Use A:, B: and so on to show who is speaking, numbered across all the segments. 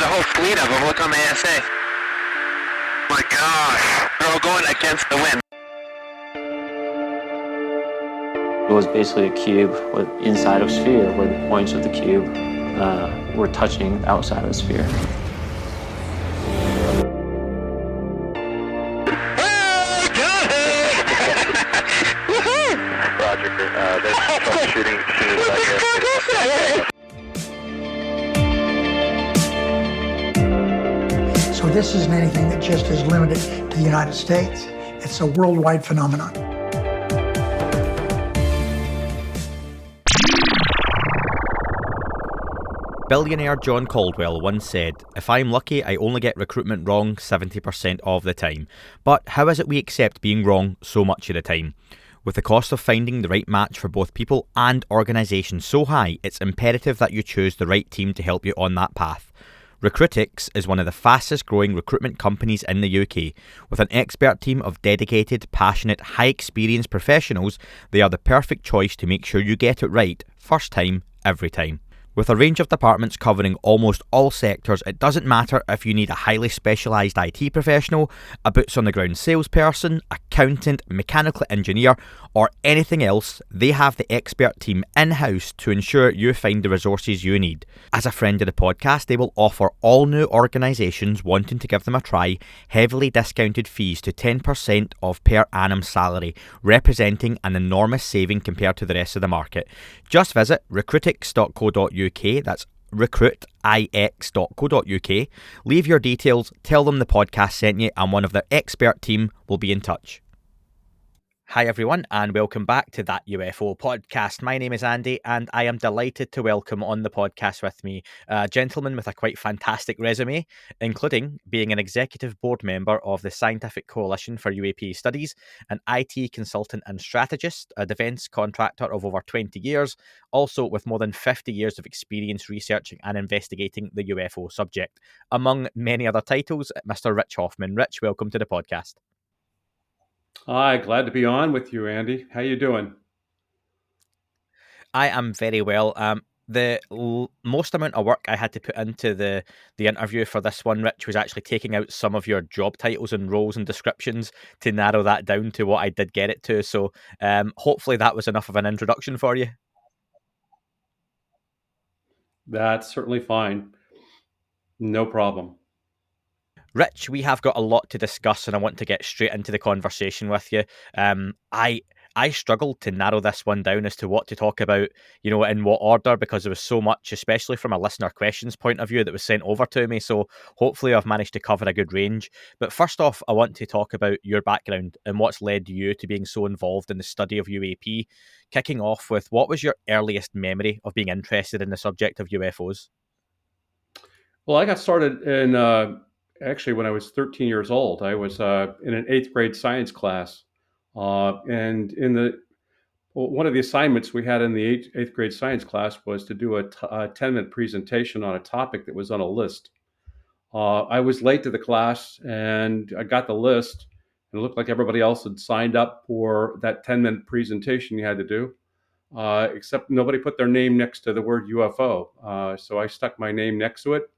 A: a whole fleet of them. Look on the ASA. My gosh. They're all going against the wind.
B: It was basically a cube with inside of a sphere where the points of the cube were touching outside of the sphere.
A: Oh, got it! Woohoo!
C: Roger. There's troubleshooting as soon as I get.
D: So this isn't anything that just is limited to the United States. It's a worldwide phenomenon.
E: Billionaire John Caldwell once said, "If I'm lucky, I only get recruitment wrong 70% of the time. But how is it we accept being wrong so much of the time? With the cost of finding the right match for both people and organisations so high, it's imperative that you choose the right team to help you on that path." Recruitix is one of the fastest growing recruitment companies in the UK. With an expert team of dedicated, passionate, high experienced professionals, they are the perfect choice to make sure you get it right, first time, every time. With a range of departments covering almost all sectors, it doesn't matter if you need a highly specialised IT professional, a boots-on-the-ground salesperson, accountant, mechanical engineer, or anything else, they have the expert team in-house to ensure you find the resources you need. As a friend of the podcast, they will offer all new organisations wanting to give them a try heavily discounted fees to 10% of per annum salary, representing an enormous saving compared to the rest of the market. Just visit recruitix.co.uk, that's recruitix.co.uk, leave your details, tell them the podcast sent you, and one of their expert team will be in touch. Hi everyone, and welcome back to That UFO podcast. My name is Andy, and I am delighted to welcome on the podcast with me a gentleman with a quite fantastic resume, including being an executive board member of the Scientific Coalition for UAP Studies, an IT consultant and strategist, a defence contractor of over 20 years, also with more than 50 years of experience researching and investigating the UFO subject. Among many other titles, Mr. Rich Hoffman. Rich, welcome to the podcast.
F: Hi, glad to be on with you, Andy. How you doing?
E: I am very well. The most amount of work I had to put into the interview for this one, Rich, was actually taking out some of your job titles and roles and descriptions to narrow that down to what I did get it to. So hopefully that was enough of an introduction for you.
F: That's certainly fine. No problem.
E: Rich, we have got a lot to discuss, and I want to get straight into the conversation with you. I struggled to narrow this one down as to what to talk about, in what order, because there was so much, especially from a listener questions point of view, that was sent over to me. So hopefully I've managed to cover a good range. But first off, I want to talk about your background and what's led you to being so involved in the study of UAP. Kicking off with, what was your earliest memory of being interested in the subject of UFOs?
F: Well, I got started in actually when I was 13 years old. I was in an 8th grade science class, and one of the assignments we had in the 8th grade science class was to do a 10-minute presentation on a topic that was on a list. I was late to the class, and I got the list, and it looked like everybody else had signed up for that 10-minute presentation you had to do, except nobody put their name next to the word UFO. So I stuck my name next to it.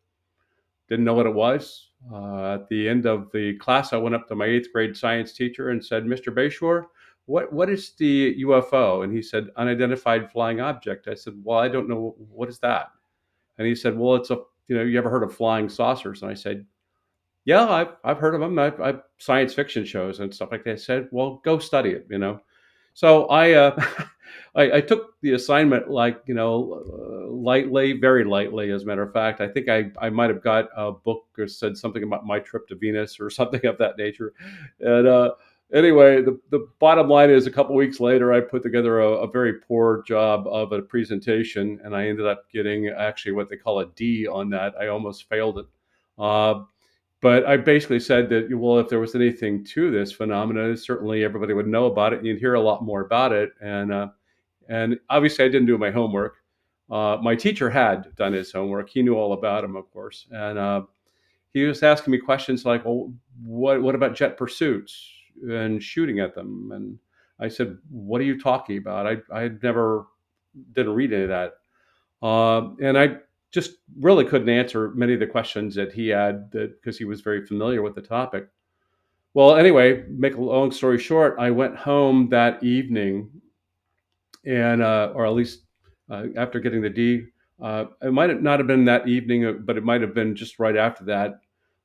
F: Didn't know what it was. At the end of the class, I went up to my 8th grade science teacher and said, "Mr. Bayshore, what is the UFO?" And he said, "Unidentified flying object." I said, "Well, I don't know. What is that?" And he said, "Well, it's you ever heard of flying saucers?" And I said, "Yeah, I've heard of them. I've science fiction shows and stuff like that." I said, "Well, go study it, So I I took the assignment lightly, very lightly. As a matter of fact, I think I might have got a book or said something about my trip to Venus or something of that nature. And anyway, the bottom line is, a couple weeks later, I put together a very poor job of a presentation, and I ended up getting actually what they call a D on that. I almost failed it. But I basically said that, well, if there was anything to this phenomenon, certainly everybody would know about it, and you'd hear a lot more about it. And obviously, I didn't do my homework. My teacher had done his homework. He knew all about them, of course. And he was asking me questions like, well, what about jet pursuits and shooting at them? And I said, what are you talking about? I didn't read any of that. And I just really couldn't answer many of the questions that he had because he was very familiar with the topic. Well, anyway, make a long story short, I went home that evening, and or at least after getting the D. It might not have been that evening, but it might have been just right after that.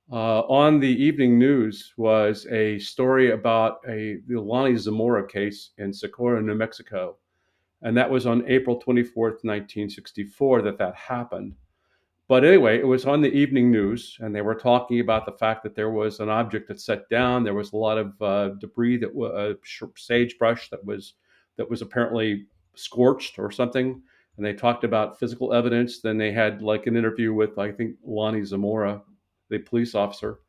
F: On the evening news was a story about the Lonnie Zamora case in Socorro, New Mexico, and that was on April 24th, 1964, that happened. But anyway, it was on the evening news, and they were talking about the fact that there was an object that set down. There was a lot of debris sagebrush that was apparently scorched or something. And they talked about physical evidence. Then they had like an interview with, I think, Lonnie Zamora, the police officer.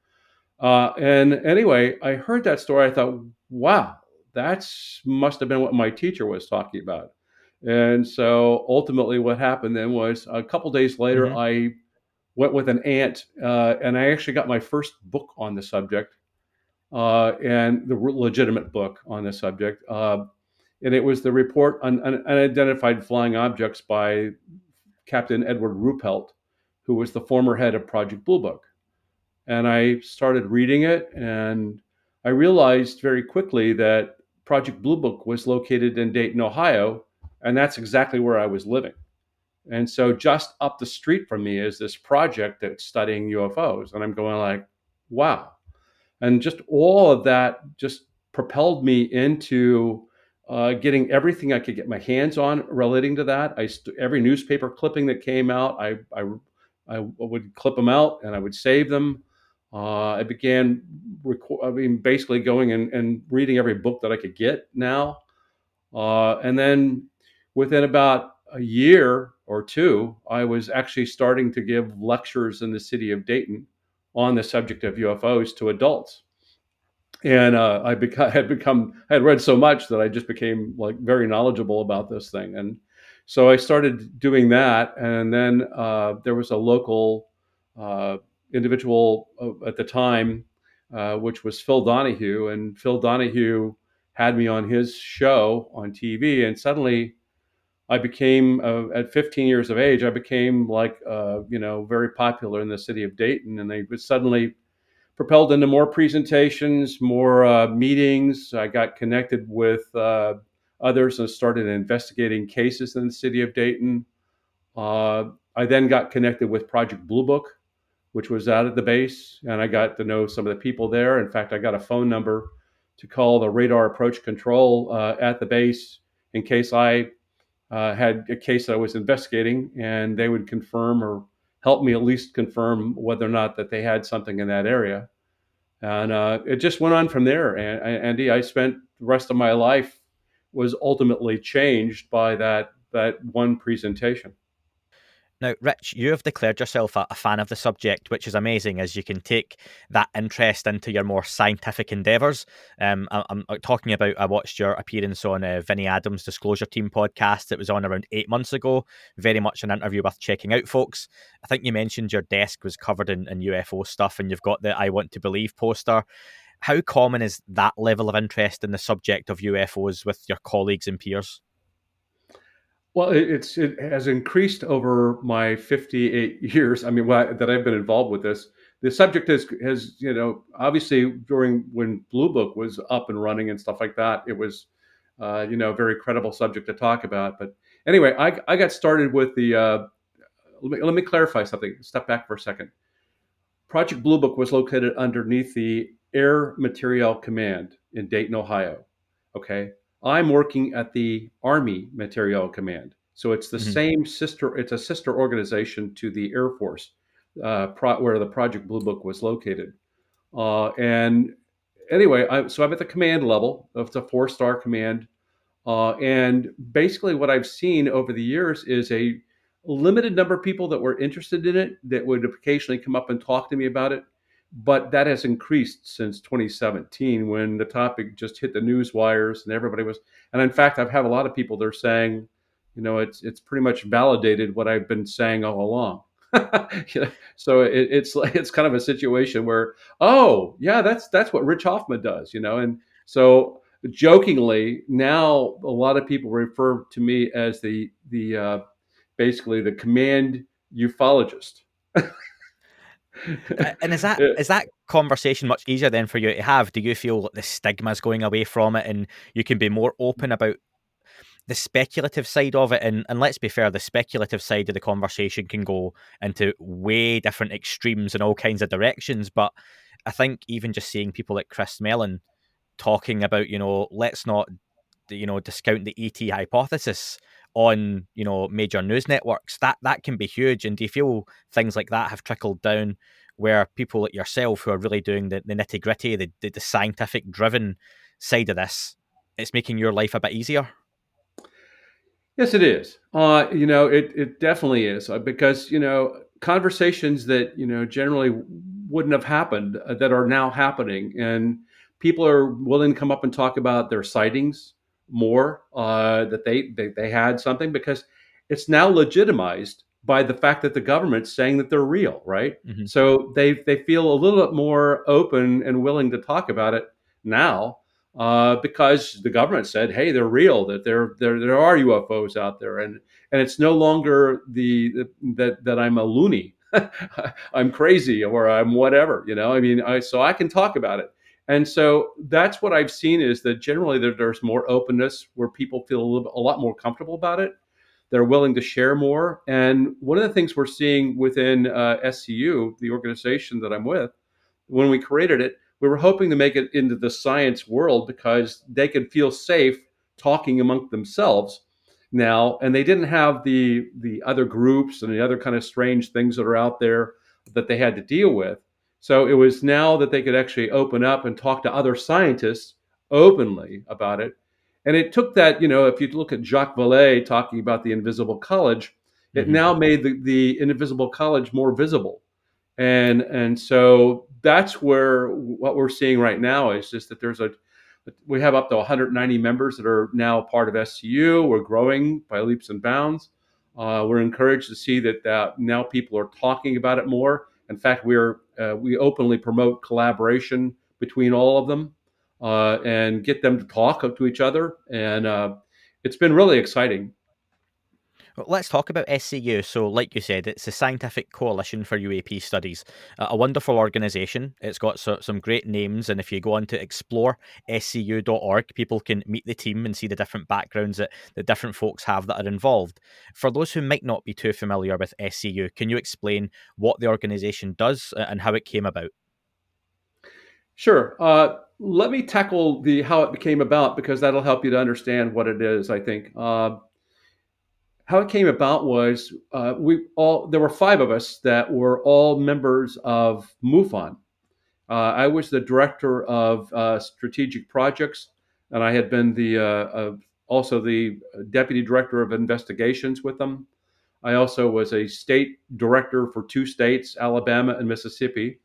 F: And anyway, I heard that story. I thought, wow, that's must have been what my teacher was talking about. And so ultimately, what happened then was a couple days later, I went with an aunt, and I actually got my first book on the subject, and the legitimate book on the subject. And it was the report on unidentified flying objects by Captain Edward Ruppelt, who was the former head of Project Blue Book. And I started reading it, and I realized very quickly that Project Blue Book was located in Dayton, Ohio, and that's exactly where I was living. And so just up the street from me is this project that's studying UFOs. And I'm going like, wow. And just all of that just propelled me into getting everything I could get my hands on relating to that. Every newspaper clipping that came out, I would clip them out and I would save them. I began, basically going and reading every book that I could get now. And then within about a year or two, I was actually starting to give lectures in the city of Dayton on the subject of UFOs to adults. And I had read so much that I just became like very knowledgeable about this thing. And so I started doing that. And then there was a local individual at the time, which was Phil Donahue. And Phil Donahue had me on his show on TV. And suddenly I became, at 15 years of age, I became like, very popular in the city of Dayton. And they was suddenly propelled into more presentations, more meetings. I got connected with others and started investigating cases in the city of Dayton. I then got connected with Project Blue Book, which was out at the base, and I got to know some of the people there. In fact, I got a phone number to call the radar approach control at the base in case I had a case that I was investigating, and they would confirm or help me at least confirm whether or not that they had something in that area. And it just went on from there. And Andy, I spent the rest of my life was ultimately changed by that one presentation.
E: Now, Rich, you have declared yourself a fan of the subject, which is amazing, as you can take that interest into your more scientific endeavours. I'm talking about, I watched your appearance on Vinnie Adams' Disclosure Team podcast. It was on around 8 months ago. Very much an interview worth checking out, folks. I think you mentioned your desk was covered in UFO stuff, and you've got the I Want to Believe poster. How common is that level of interest in the subject of UFOs with your colleagues and peers?
F: Well, it has increased over my 58 years. I mean, that I've been involved with this. The subject has obviously during when Blue Book was up and running and stuff like that, it was a very credible subject to talk about. But anyway, I got started with the. Let me clarify something. Step back for a second. Project Blue Book was located underneath the Air Materiel Command in Dayton, Ohio. Okay. I'm working at the Army Materiel Command. So it's the same it's a sister organization to the Air Force, where the Project Blue Book was located. And anyway, so I'm at the command level of the 4-star command. And basically what I've seen over the years is a limited number of people that were interested in it that would occasionally come up and talk to me about it. But that has increased since 2017 when the topic just hit the news wires and everybody was. And in fact, I've had a lot of people that are saying, it's pretty much validated what I've been saying all along. So it's kind of a situation where, oh yeah, that's what Rich Hoffman does, and so jokingly now a lot of people refer to me as the basically the command ufologist.
E: And is that conversation much easier then for you to have? Do you feel like the stigma's going away from it, and you can be more open about the speculative side of it? And let's be fair, the speculative side of the conversation can go into way different extremes in all kinds of directions. But I think even just seeing people like Chris Mellon talking about, let's not, discount the ET hypothesis on, major news networks, that can be huge. And do you feel things like that have trickled down where people like yourself who are really doing the nitty gritty, the scientific driven side of this, it's making your life a bit easier?
F: Yes, it is. It definitely is because conversations that generally wouldn't have happened that are now happening, and people are willing to come up and talk about their sightings more, that they had something, because it's now legitimized by the fact that the government's saying that they're real, right?
E: Hmm.
F: So they feel a little bit more open and willing to talk about it now, because the government said, "Hey, they're real. That there are UFOs out there," and it's no longer that I'm a loony, I'm crazy, or I'm whatever. I mean, so I can talk about it, and so that's what I've seen, is that generally there's more openness where people feel a lot more comfortable about it. They're willing to share more, and one of the things we're seeing within SCU, the organization that I'm with, when we created it, we were hoping to make it into the science world because they could feel safe talking among themselves now, and they didn't have the other groups and the other kind of strange things that are out there that they had to deal with. So it was now that they could actually open up and talk to other scientists openly about it. And it took that, if you look at Jacques Vallée talking about the invisible college, it
E: Hmm.
F: now made the invisible college more visible. And so that's where what we're seeing right now is just that we have up to 190 members that are now part of SCU. We're growing by leaps and bounds. We're encouraged to see that now people are talking about it more. In fact, we openly promote collaboration between all of them, and get them to talk to each other. And it's been really exciting.
E: Well, let's talk about SCU. So, like you said, it's the Scientific Coalition for UAP Studies, a wonderful organisation. It's got some great names, and if you go on to explore SCU.org, people can meet the team and see the different backgrounds that different folks have that are involved. For those who might not be too familiar with SCU, can you explain what the organisation does and how it came about?
F: Sure. Let me tackle the how it became about, because that'll help you to understand what it is, I think. How it came about was, there were five of us that were all members of MUFON. I was the director of strategic projects, and I had been also the deputy director of investigations with them. I also was a state director for two states, Alabama and Mississippi.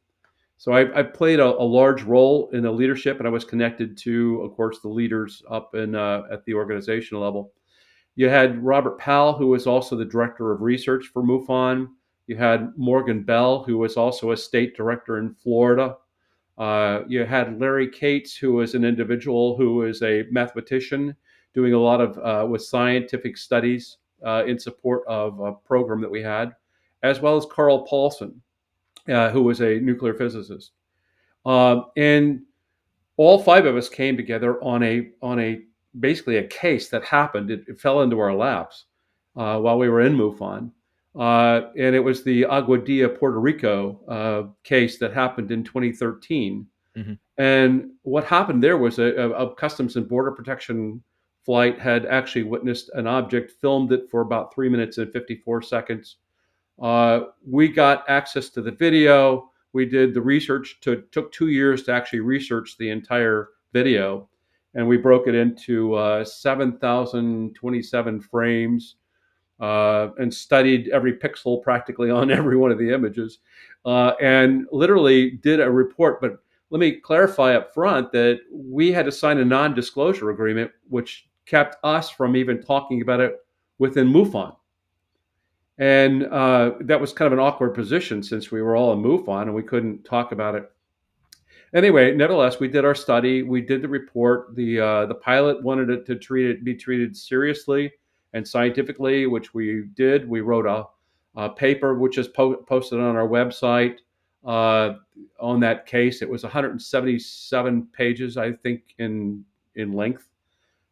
F: So I played a large role in the leadership, and I was connected to, of course, the leaders up at the organizational level. You had Robert Powell, who was also the director of research for MUFON. You had Morgan Bell, who was also a state director in Florida. You had Larry Cates, who was an individual who was a mathematician doing a lot of with scientific studies in support of a program that we had, as well as Carl Paulson, who was a nuclear physicist. And all five of us came together on a basically a case that happened. It fell into our laps while we were in MUFON. And it was the Aguadilla, Puerto Rico case that happened in 2013.
E: Hmm.
F: And what happened there was a Customs and Border Protection flight had actually witnessed an object, filmed it for about 3 minutes and 54 seconds. We got access to the video. We did the research. Took 2 years to actually research the entire video, and we broke it into 7,027 frames, and studied every pixel practically on every one of the images, and literally did a report. But let me clarify up front that we had to sign a non-disclosure agreement, which kept us from even talking about it within MUFON. And that was kind of an awkward position since we were all in MUFON and we couldn't talk about it. Anyway, nevertheless, we did our study. We did the report. The pilot wanted it to be treated seriously and scientifically, which we did. We wrote paper, which is posted on our website. On that case, it was 177 pages, I think, in length.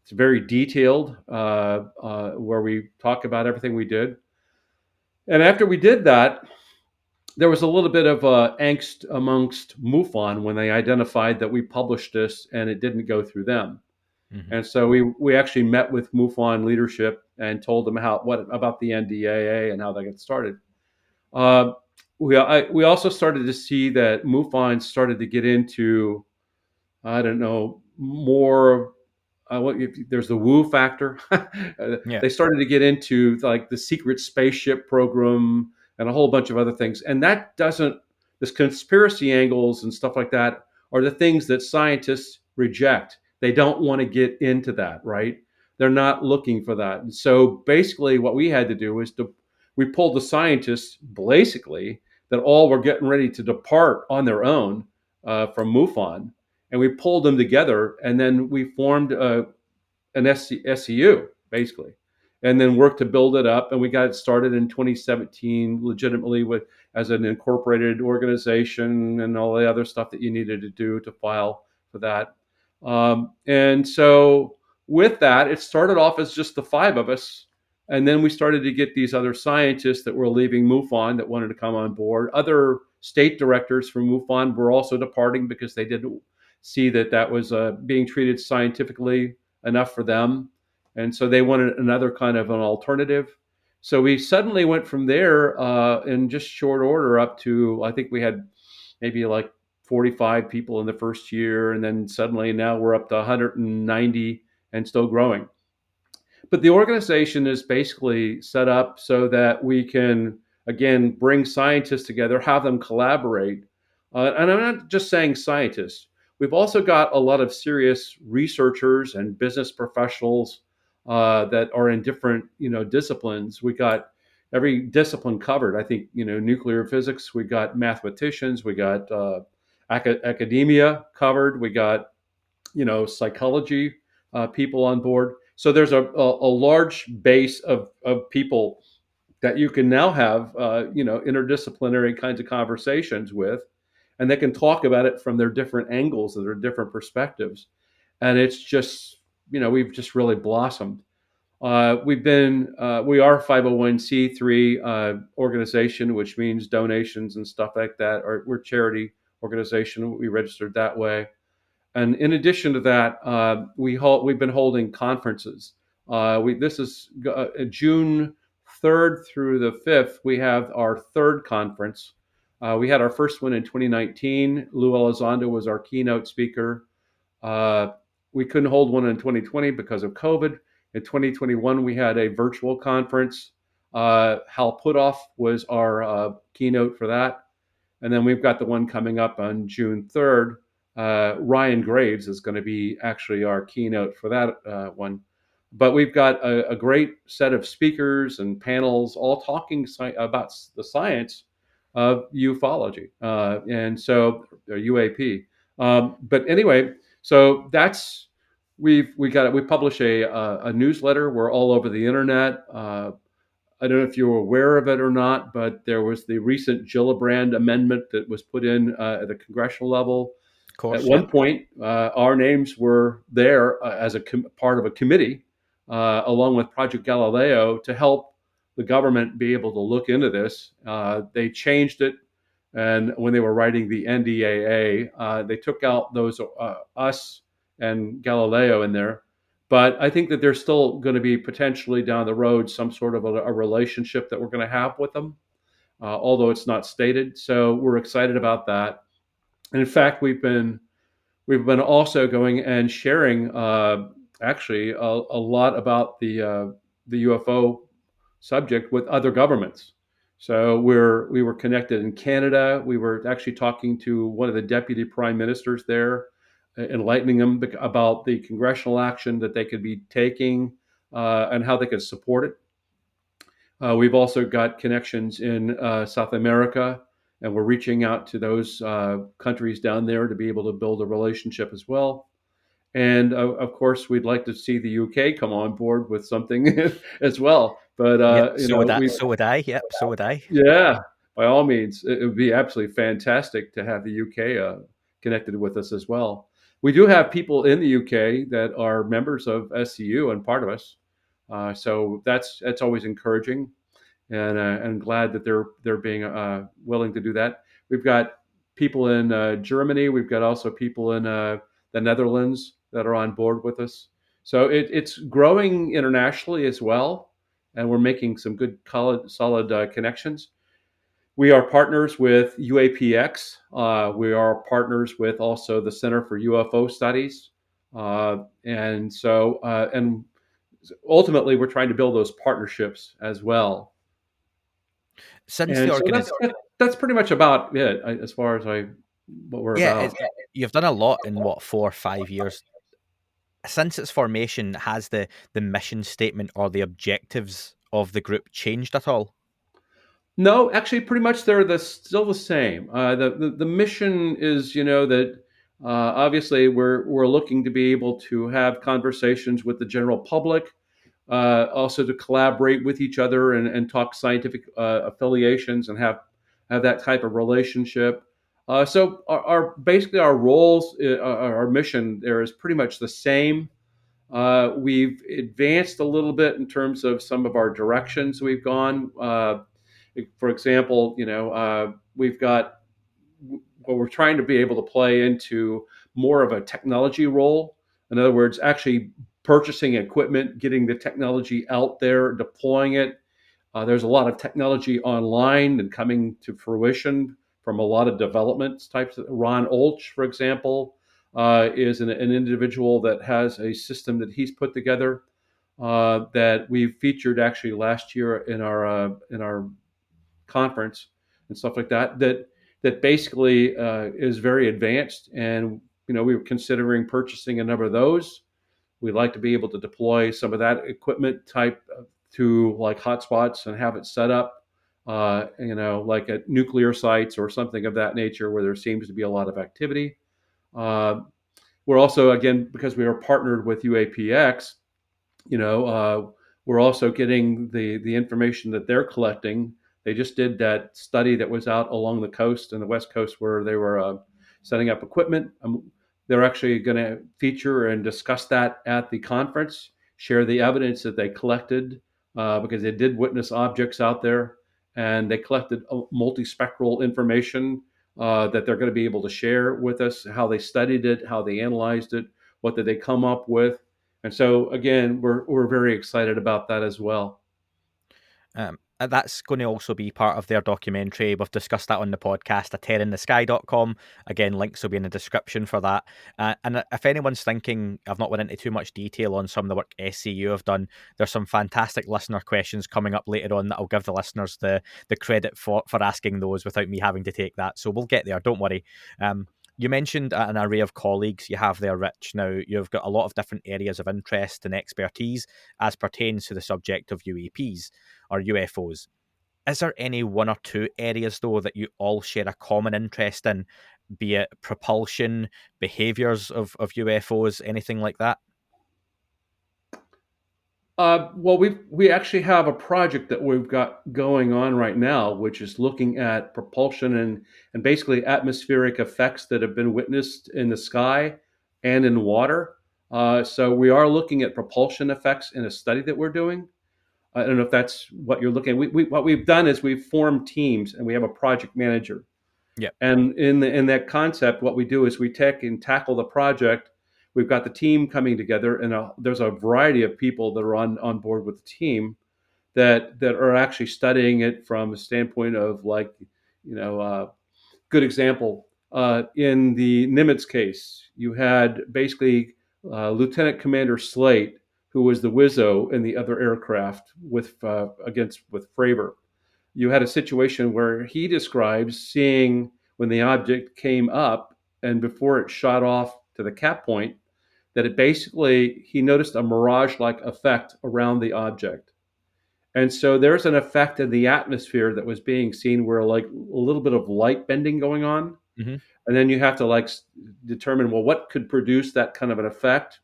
F: It's very detailed, where we talk about everything we did. And after we did that, there was a little bit of angst amongst MUFON when they identified that we published this and it didn't go through them.
E: Mhm.
F: And so we actually met with MUFON leadership and told them what about the NDAA and how they got started. We also started to see that MUFON started to get into, I don't know, more. There's the woo factor.
E: Yeah.
F: They started to get into like the secret spaceship program and a whole bunch of other things. And that this conspiracy angles and stuff like that are the things that scientists reject. They don't want to get into that, right? They're not looking for that. And so basically what we had to do was we pulled the scientists basically that all were getting ready to depart on their own from MUFON, and we pulled them together, and then we formed an SCU basically, and then worked to build it up, and we got it started in 2017 legitimately as an incorporated organization and all the other stuff that you needed to do to file for that. And so with that, it started off as just the five of us. And then we started to get these other scientists that were leaving MUFON that wanted to come on board. Other state directors from MUFON were also departing because they didn't see that was being treated scientifically enough for them. And so they wanted another kind of an alternative. So we suddenly went from there in just short order up to, I think we had maybe like 45 people in the first year. And then suddenly now we're up to 190 and still growing. But the organization is basically set up so that we can, again, bring scientists together, have them collaborate. And I'm not just saying scientists. We've also got a lot of serious researchers and business professionals that are in different, disciplines. We got every discipline covered. I think, nuclear physics. We got mathematicians. We got academia covered. We got, psychology people on board. So there's a large base of people that you can now have, interdisciplinary kinds of conversations with, and they can talk about it from their different angles and their different perspectives. And it's just, we've just really blossomed. We are a 501c3 organization, which means donations and stuff like that. We're a charity organization. We registered that way. And in addition to that, we've been holding conferences. This is June 3rd through the 5th. We have our third conference. We had our first one in 2019. Lou Elizondo was our keynote speaker. We couldn't hold one in 2020 because of COVID. In 2021, we had a virtual conference. Hal Puthoff was our keynote for that. And then we've got the one coming up on June 3rd. Ryan Graves is going to be actually our keynote for that one. But we've got a great set of speakers and panels all talking about the science of ufology, and so UAP. But anyway, so that's we publish a newsletter. We're all over the internet. I don't know if you're aware of it or not, but there was the recent Gillibrand amendment that was put in at the congressional level.
E: Of course,
F: at one point, our names were there as a part of a committee, along with Project Galileo, to help the government be able to look into this. They changed it, and when they were writing the NDAA, they took out those us and Galileo in there. But I think that there's still going to be potentially down the road some sort of a relationship that we're going to have with them, although it's not stated. So we're excited about that. And in fact, we've been also going and sharing actually a lot about the UFO subject with other governments. So we were connected in Canada. We were actually talking to one of the deputy prime ministers there, enlightening them about the congressional action that they could be taking and how they could support it. We've also got connections in South America, and we're reaching out to those countries down there to be able to build a relationship as well. And of course, we'd like to see the UK come on board with something as well. But
E: Yep.
F: you
E: So
F: know,
E: would I. So would I. Yep. So would I.
F: yeah, by all means, it would be absolutely fantastic to have the UK connected with us as well. We do have people in the UK that are members of SCU and part of us, so that's always encouraging, and glad that they're being willing to do that. We've got people in Germany. We've got also people in the Netherlands that are on board with us. So it's growing internationally as well, and we're making some good, solid connections. We are partners with UAPX. We are partners with also the Center for UFO Studies, and ultimately we're trying to build those partnerships as well.
E: Since the
F: And so
E: organization.
F: that's pretty much about it as far as what we're
E: Yeah,
F: about.
E: you've done a lot in what, 4 or 5 years. Since its formation, has the mission statement or the objectives of the group changed at all?
F: No, actually, pretty much they're still the same. The mission is, that obviously we're looking to be able to have conversations with the general public, also to collaborate with each other and talk scientific affiliations and have that type of relationship. So basically our roles, our mission there is pretty much the same. We've advanced a little bit in terms of some of our directions we've gone. For example, we've got what we're trying to be able to play into more of a technology role. In other words, actually purchasing equipment, getting the technology out there, deploying it. There's a lot of technology online and coming to fruition from a lot of development types. Ron Olch, for example, is an individual that has a system that he's put together that we featured actually last year in our conference and stuff like that. That basically is very advanced, and we were considering purchasing a number of those. We'd like to be able to deploy some of that equipment type to like hotspots and have it set up, like at nuclear sites or something of that nature where there seems to be a lot of activity. Uh, we're also, again, because we are partnered with UAPX, we're also getting the information that they're collecting. They just did that study that was out along the coast and the West Coast where they were setting up equipment. They're actually going to feature and discuss that at the conference, share the evidence that they collected because they did witness objects out there, and they collected multispectral information that they're going to be able to share with us, how they studied it, how they analyzed it, what did they come up with. And so, again, we're very excited about that as well.
E: That's going to also be part of their documentary. We've discussed that on the podcast, aterrinthesky.com. Again, links will be in the description for that. And if anyone's thinking, I've not went into too much detail on some of the work SCU have done, there's some fantastic listener questions coming up later on that I'll give the listeners the credit for asking those without me having to take that. So we'll get there, don't worry. You mentioned an array of colleagues you have there, Rich. Now, you've got a lot of different areas of interest and expertise as pertains to the subject of UAPs or UFOs. Is there any one or two areas, though, that you all share a common interest in, be it propulsion, behaviours of UFOs, anything like that?
F: Well, we actually have a project that we've got going on right now, which is looking at propulsion and basically atmospheric effects that have been witnessed in the sky and in water. So we are looking at propulsion effects in a study that we're doing. I don't know if that's what you're looking at. What we've done is we've formed teams and we have a project manager.
E: Yeah.
F: And in that concept, what we do is we take and tackle the project. We've got the team coming together, and there's a variety of people that are on board with the team that are actually studying it from a standpoint of good example. In the Nimitz case, you had basically Lieutenant Commander Slate, who was the Wizzo in the other aircraft with Fravor. You had a situation where he describes seeing when the object came up and before it shot off to the cap point, that he noticed a mirage-like effect around the object. And so there's an effect in the atmosphere that was being seen where like a little bit of light bending going on.
E: Mm-hmm.
F: And then you have to determine, well, what could produce that kind of an effect?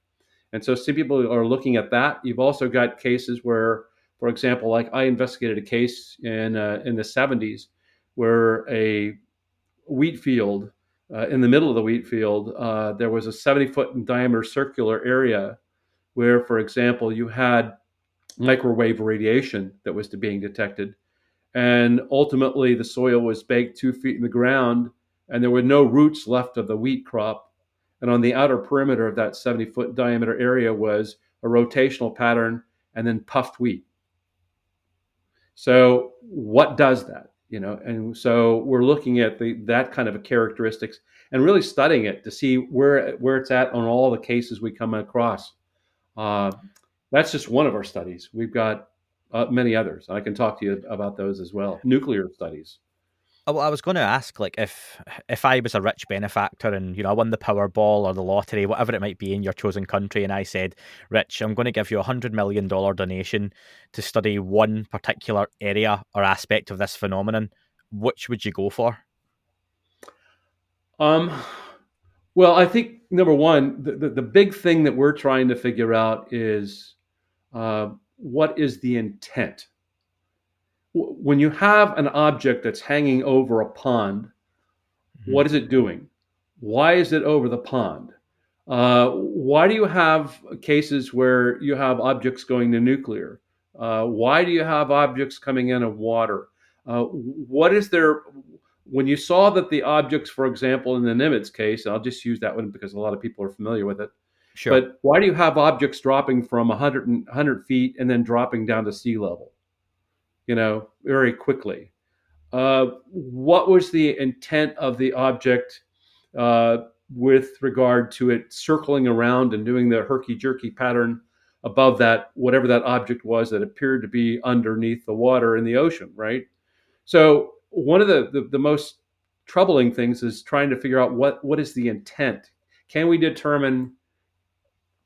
F: And so some people are looking at that. You've also got cases where, For example, like I investigated a case in the 70s where a wheat field, in the middle of the wheat field, there was a 70-foot in diameter circular area where, for example, you had microwave radiation that was being detected. And ultimately, the soil was baked 2 feet in the ground, and there were no roots left of the wheat crop. And on the outer perimeter of that 70-foot diameter area was a rotational pattern and then puffed wheat. So what does that? And so we're looking at that kind of a characteristics and really studying it to see where it's at on all the cases we come across. That's just one of our studies. We've got many others. I can talk to you about those as well. Nuclear studies.
E: Well, I was going to ask, like, if I was a rich benefactor and I won the Powerball or the lottery, whatever it might be in your chosen country, and I said, Rich, I'm going to give you $100 million donation to study one particular area or aspect of this phenomenon, which would you go for?
F: Well, I think number one, the big thing that we're trying to figure out is what is the intent? When you have an object that's hanging over a pond, what is it doing? Why is it over the pond? Why do you have cases where you have objects going to nuclear? Why do you have objects coming in of water? What is there? When you saw that the objects, for example, in the Nimitz case, and I'll just use that one because a lot of people are familiar with it.
E: Sure.
F: But why do you have objects dropping from 100 feet and then dropping down to sea level? Very quickly. What was the intent of the object with regard to it circling around and doing the herky-jerky pattern above that, whatever that object was that appeared to be underneath the water in the ocean, right? So one of the most troubling things is trying to figure out what is the intent. Can we determine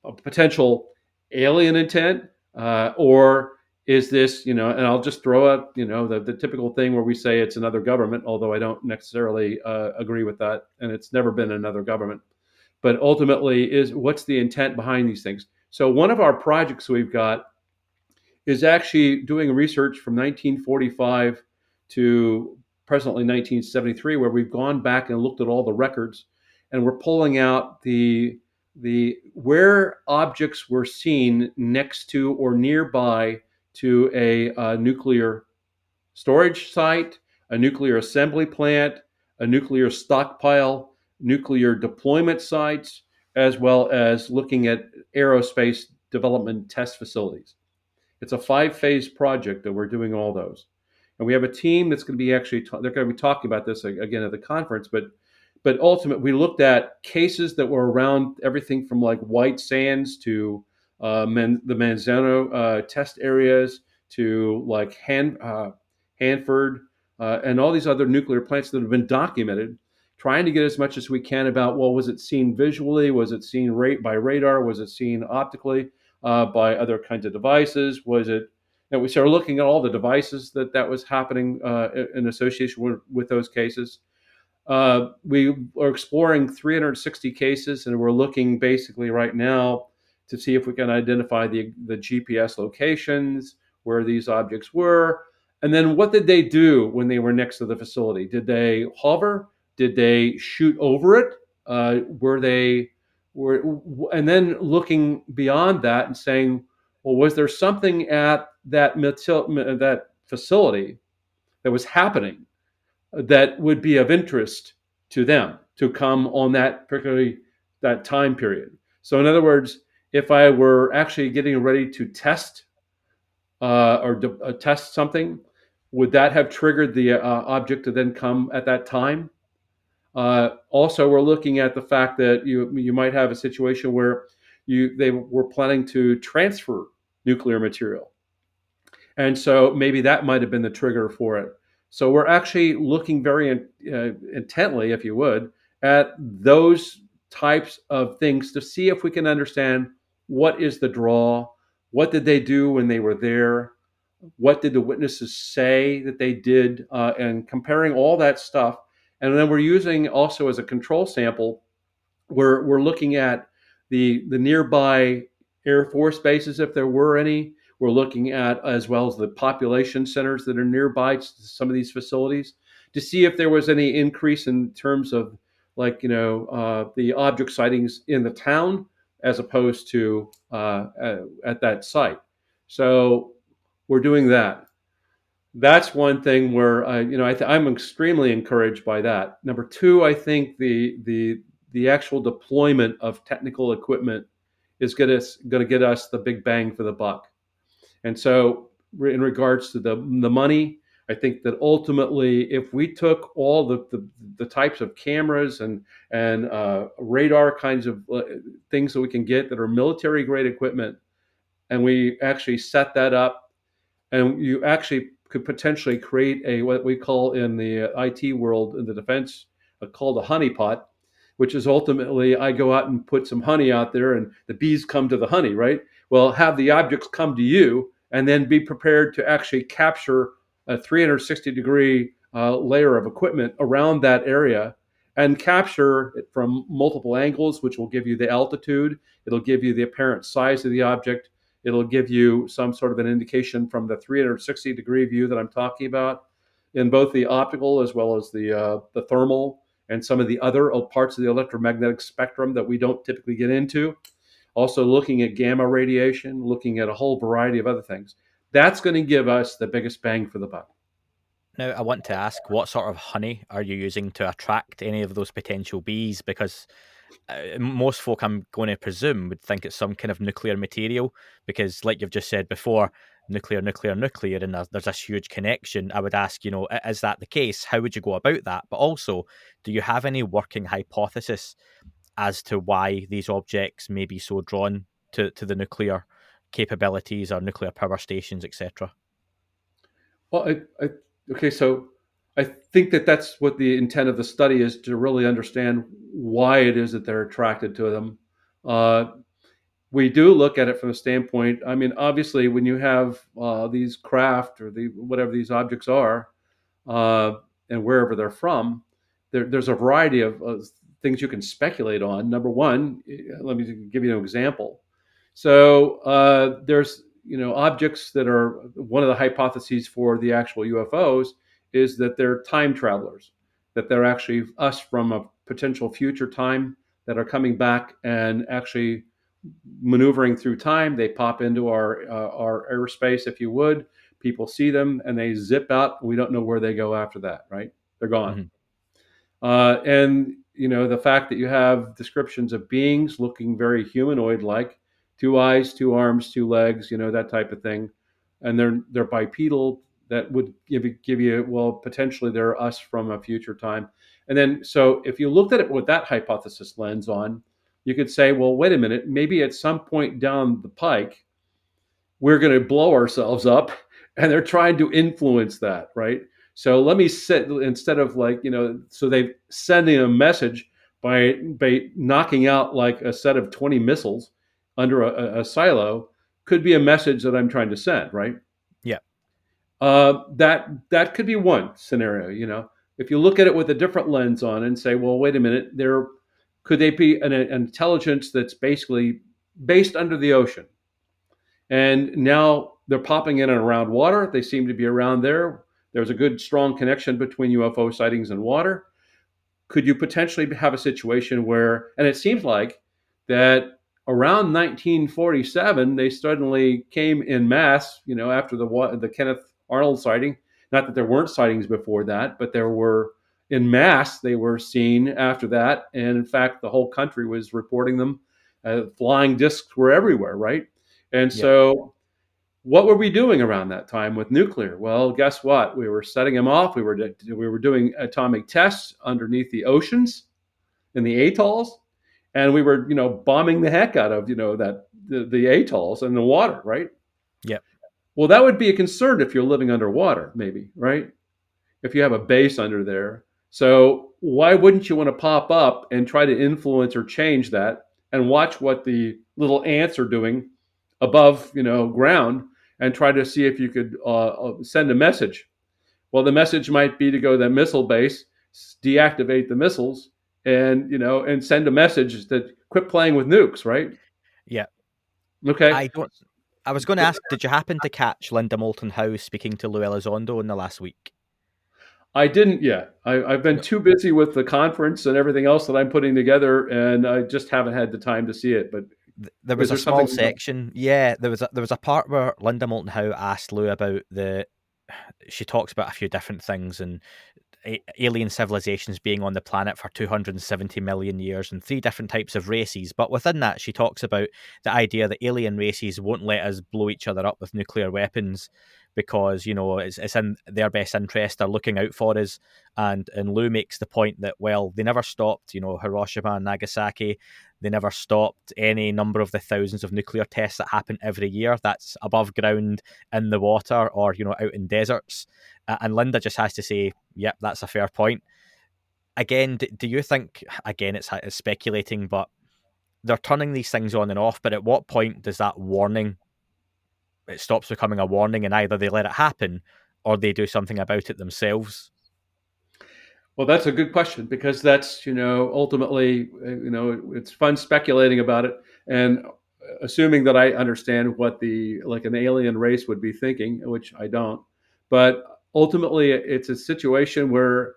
F: a potential alien intent, or is this, and I'll just throw out, the typical thing where we say it's another government, although I don't necessarily agree with that, and it's never been another government. But ultimately, what's the intent behind these things? So one of our projects we've got is actually doing research from 1945 to presently 1973, where we've gone back and looked at all the records, and we're pulling out the where objects were seen next to or nearby to a nuclear storage site, a nuclear assembly plant, a nuclear stockpile, nuclear deployment sites, as well as looking at aerospace development test facilities. It's a 5-phase project that we're doing all those. And we have a team that's going to be they're going to be talking about this again at the conference, but ultimately we looked at cases that were around everything from like White Sands to the Manzano test areas to like Hanford and all these other nuclear plants that have been documented, trying to get as much as we can about, well, was it seen visually? Was it seen by radar? Was it seen optically by other kinds of devices? Was it? And we started looking at all the devices that was happening in association with those cases. We are exploring 360 cases, and we're looking basically right now to see if we can identify the GPS locations where these objects were, and then what did they do when they were next to the facility? Did they hover? Did they shoot over it? And then looking beyond that and saying, well, was there something at that facility that was happening that would be of interest to them to come on that time period? So in other words, if I were actually getting ready to test test something, would that have triggered the object to then come at that time? Also, we're looking at the fact that you might have a situation where they were planning to transfer nuclear material, and so maybe that might have been the trigger for it. So we're actually looking very intently, if you would, at those types of things to see if we can understand what is the draw, what did they do when they were there, what did the witnesses say that they did, and comparing all that stuff. And then we're using also as a control sample, we're looking at the nearby Air Force bases, if there were any. We're looking at, as well as the population centers that are nearby some of these facilities, to see if there was any increase in terms of, like, the object sightings in the town as opposed to at that site. So we're doing that. That's one thing where I'm extremely encouraged by that. Number two, I think the actual deployment of technical equipment is going to get us the big bang for the buck. And so, in regards to the money, I think that ultimately, if we took all the types of cameras and radar kinds of things that we can get that are military grade equipment, and we actually set that up, and you actually could potentially create a, what we call in the IT world, in the defense, called a honeypot, which is ultimately, I go out and put some honey out there and the bees come to the honey, right? Well, have the objects come to you and then be prepared to actually capture a 360-degree layer of equipment around that area and capture it from multiple angles, which will give you the altitude. It'll give you the apparent size of the object. It'll give you some sort of an indication from the 360-degree view that I'm talking about in both the optical as well as the thermal and some of the other parts of the electromagnetic spectrum that we don't typically get into. Also looking at gamma radiation, looking at a whole variety of other things. That's going to give us the biggest bang for the buck.
E: Now, I want to ask, what sort of honey are you using to attract any of those potential bees? Because most folk, I'm going to presume, would think it's some kind of nuclear material, because like you've just said before, nuclear, and there's this huge connection. I would ask, is that the case? How would you go about that? But also, do you have any working hypothesis as to why these objects may be so drawn to the nuclear capabilities or nuclear power stations, etc.?
F: Well, okay, so I think that that's what the intent of the study is, to really understand why it is that they're attracted to them. We do look at it from the standpoint, I mean, obviously, when you have these craft or whatever these objects are, and wherever they're from, there's a variety of things you can speculate on. Number one, let me give you an example. So there's objects that are, one of the hypotheses for the actual UFOs is that they're time travelers, that they're actually us from a potential future time that are coming back and actually maneuvering through time. They pop into our airspace, if you would. People see them and they zip out. We don't know where they go after that, right? They're gone. Mm-hmm. And the fact that you have descriptions of beings looking very humanoid-like, 2 eyes, 2 arms, 2 legs, that type of thing, and they're bipedal. That would give you, well, potentially they're us from a future time. And then, so if you looked at it with that hypothesis lens on, you could say, well, wait a minute, maybe at some point down the pike, we're going to blow ourselves up, and they're trying to influence that, right? So let me sit, instead of so they sending a message by knocking out like a set of 20 missiles under a silo, could be a message that I'm trying to send, right?
E: Yeah.
F: That could be one scenario. If you look at it with a different lens on and say, well, wait a minute, could they be an intelligence that's basically based under the ocean? And now they're popping in and around water. They seem to be around there. There's a good, strong connection between UFO sightings and water. Could you potentially have a situation where, and it seems like that around 1947, they suddenly came in mass, after the Kenneth Arnold sighting. Not that there weren't sightings before that, but there were in mass. They were seen after that. And in fact, the whole country was reporting them. Flying discs were everywhere, right? And so what were we doing around that time with nuclear? Well, guess what? We were setting them off. We were doing atomic tests underneath the oceans in the atolls, and we were, bombing the heck out of, the atolls and the water, right?
E: Yeah.
F: Well, that would be a concern if you're living underwater, maybe, right? If you have a base under there. So why wouldn't you want to pop up and try to influence or change that and watch what the little ants are doing above, ground, and try to see if you could send a message? Well, the message might be to go to that missile base, deactivate the missiles, and and send a message that quit playing with nukes, right?
E: Yeah.
F: Okay.
E: I was going to ask, did you happen to catch Linda Moulton Howe speaking to Lou Elizondo in the last week?
F: I didn't yet. I've been too busy with the conference and everything else that I'm putting together, and I just haven't had the time to see it. But
E: There
F: was
E: was a
F: there
E: small
F: something?
E: section. Yeah, there was a part where Linda Moulton Howe asked Lou about she talks about a few different things and alien civilizations being on the planet for 270 million years and 3 different types of races. But within that, she talks about the idea that alien races won't let us blow each other up with nuclear weapons because, it's in their best interest. They're looking out for us. And Lou makes the point that, well, they never stopped, Hiroshima and Nagasaki. They never stopped any number of the thousands of nuclear tests that happen every year. That's above ground, in the water, or, out in deserts. And Linda just has to say, yep, that's a fair point. Again, do you think, again, it's speculating, but they're turning these things on and off, but at what point does that warning, it stops becoming a warning and either they let it happen or they do something about it themselves?
F: Well, that's a good question because that's, ultimately, it's fun speculating about it and assuming that I understand what an alien race would be thinking, which I don't. But ultimately, it's a situation where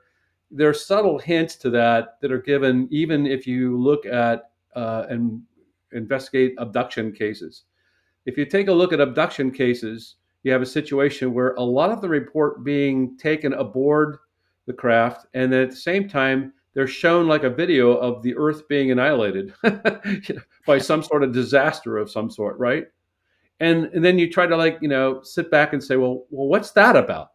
F: there are subtle hints to that are given, even if you look at and investigate abduction cases. If you take a look at abduction cases, you have a situation where a lot of the report being taken aboard the craft, and then at the same time, they're shown like a video of the Earth being annihilated by some sort of disaster of some sort, right? And then you try to sit back and say, well, what's that about?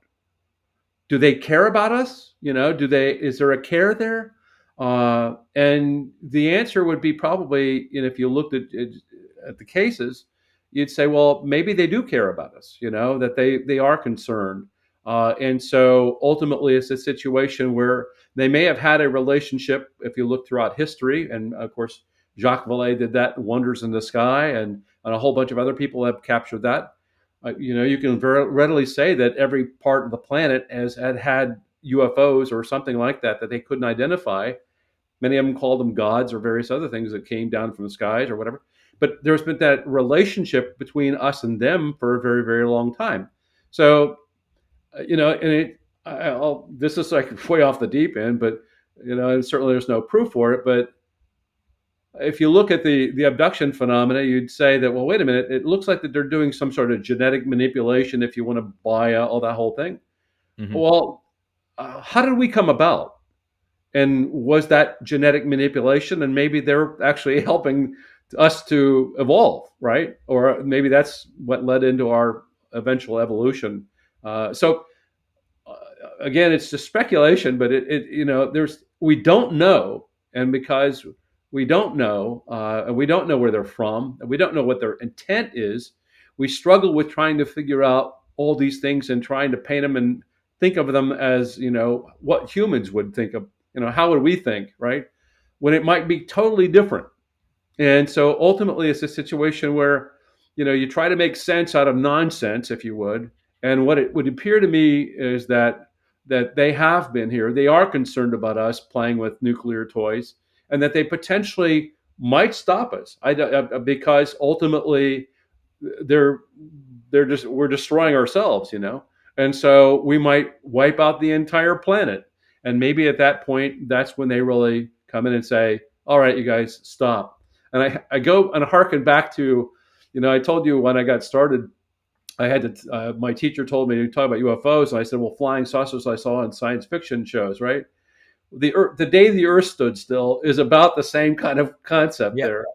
F: Do they care about us? Is there a care there? And the answer would be probably, if you looked at the cases, you'd say, well, maybe they do care about us, that they are concerned. And so ultimately, it's a situation where they may have had a relationship, if you look throughout history. And of course, Jacques Vallée did that, Wonders in the Sky, and a whole bunch of other people have captured that. You can very readily say that every part of the planet had UFOs or something like that they couldn't identify. Many of them called them gods or various other things that came down from the skies or whatever. But there's been that relationship between us and them for a very, very long time. So, this is like way off the deep end, but, and certainly there's no proof for it. But if you look at the abduction phenomena, you'd say that, well, wait a minute, it looks like that they're doing some sort of genetic manipulation if you want to buy all that whole thing.
E: Mm-hmm.
F: Well, how did we come about? And was that genetic manipulation? And maybe they're actually helping us to evolve, right? Or maybe that's what led into our eventual evolution. Again, it's just speculation, but we don't know. And because we don't know, and we don't know where they're from, and we don't know what their intent is, we struggle with trying to figure out all these things and trying to paint them and think of them as, what humans would think of, how would we think, right? When it might be totally different. And so ultimately, it's a situation where, you try to make sense out of nonsense, if you would. And what it would appear to me is that they have been here. They are concerned about us playing with nuclear toys, and that they potentially might stop us. Because ultimately, we're destroying ourselves, and so we might wipe out the entire planet. And maybe at that point, that's when they really come in and say, "All right, you guys, stop." And I go and harken back to, I told you when I got started, I had to. My teacher told me to talk about UFOs, and I said, "Well, flying saucers I saw in science fiction shows, right?" The day the Earth stood still is about the same kind of concept. Yep. There.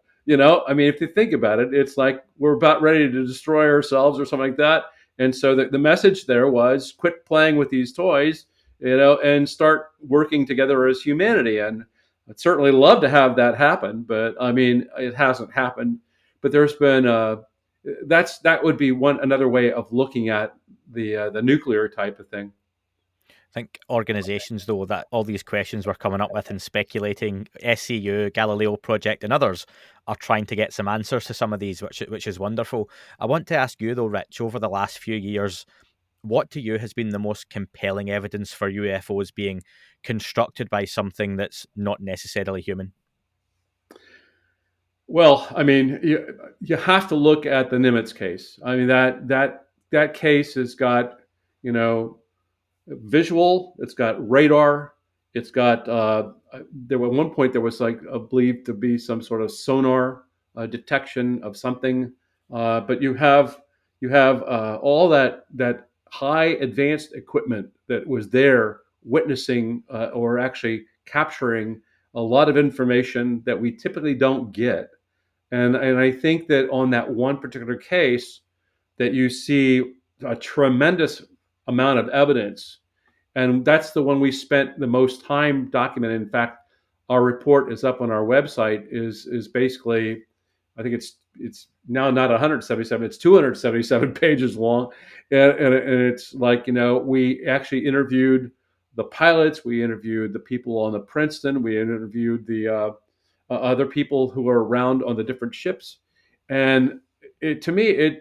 F: I mean, if you think about it, it's like we're about ready to destroy ourselves or something like that. And so the message there was quit playing with these toys, and start working together as humanity. And I'd certainly love to have that happen, but I mean, it hasn't happened. But there's been that would be another way of looking at the nuclear type of thing.
E: I think organisations, though, that all these questions we're coming up with and speculating, SCU, Galileo Project and others are trying to get some answers to some of these, which is wonderful. I want to ask you, though, Rich, over the last few years, what to you has been the most compelling evidence for UFOs being constructed by something that's not necessarily human?
F: Well, I mean, you have to look at the Nimitz case. I mean, that case has got, you know, visual, it's got radar, it's got there were at one point there was like believed to be some sort of sonar detection of something, but you have all that high advanced equipment that was there witnessing or actually capturing a lot of information that we typically don't get. And I think that on that one particular case that you see a tremendous amount of evidence, and that's the one we spent the most time documenting. In fact, our report is up on our website. Is basically, I think it's now not 177, it's 277 pages long, and it's like, you know, we actually interviewed the pilots, we interviewed the people on the Princeton, we interviewed the other people who are around on the different ships, and to me,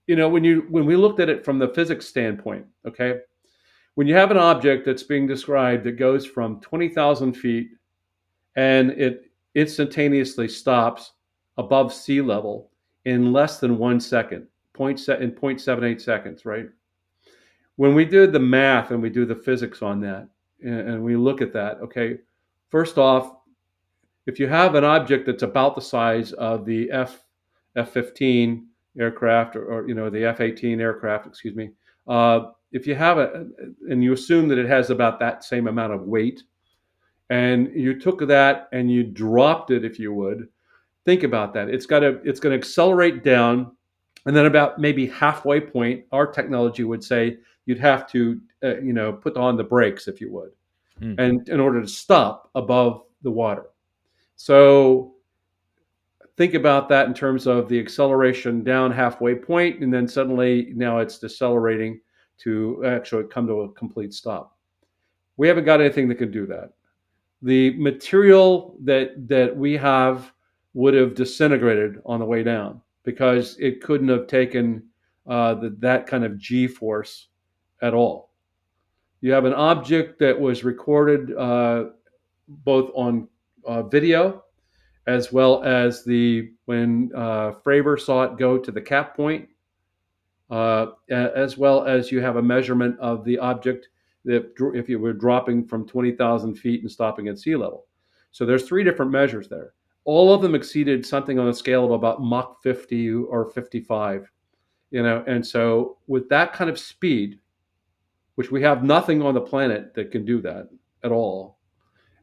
F: when we looked at it from the physics standpoint, okay, when you have an object that's being described that goes from 20,000 feet and it instantaneously stops above sea level in less than 1 second, in 0.78 seconds, right? When we do the math and we do the physics on that, and we look at that, okay, first off, if you have an object that's about the size of the F-15 aircraft, or the F-18 aircraft, excuse me, if you have and you assume that it has about that same amount of weight, and you took that and you dropped it, if you would, think about that. It's going to accelerate down, and then about maybe halfway point, our technology would say you'd have to, put on the brakes, if you would, and in order to stop above the water. So think about that in terms of the acceleration down halfway point, and then suddenly now it's decelerating to actually come to a complete stop. We haven't got anything that can do that. The material that we have would have disintegrated on the way down because it couldn't have taken that kind of G-force at all. You have an object that was recorded both on video, as well as when Fravor saw it go to the cap point, as well as you have a measurement of the object that if you were dropping from 20,000 feet and stopping at sea level. So there's 3 different measures there. All of them exceeded something on a scale of about Mach 50 or 55, and so with that kind of speed, which we have nothing on the planet that can do that at all,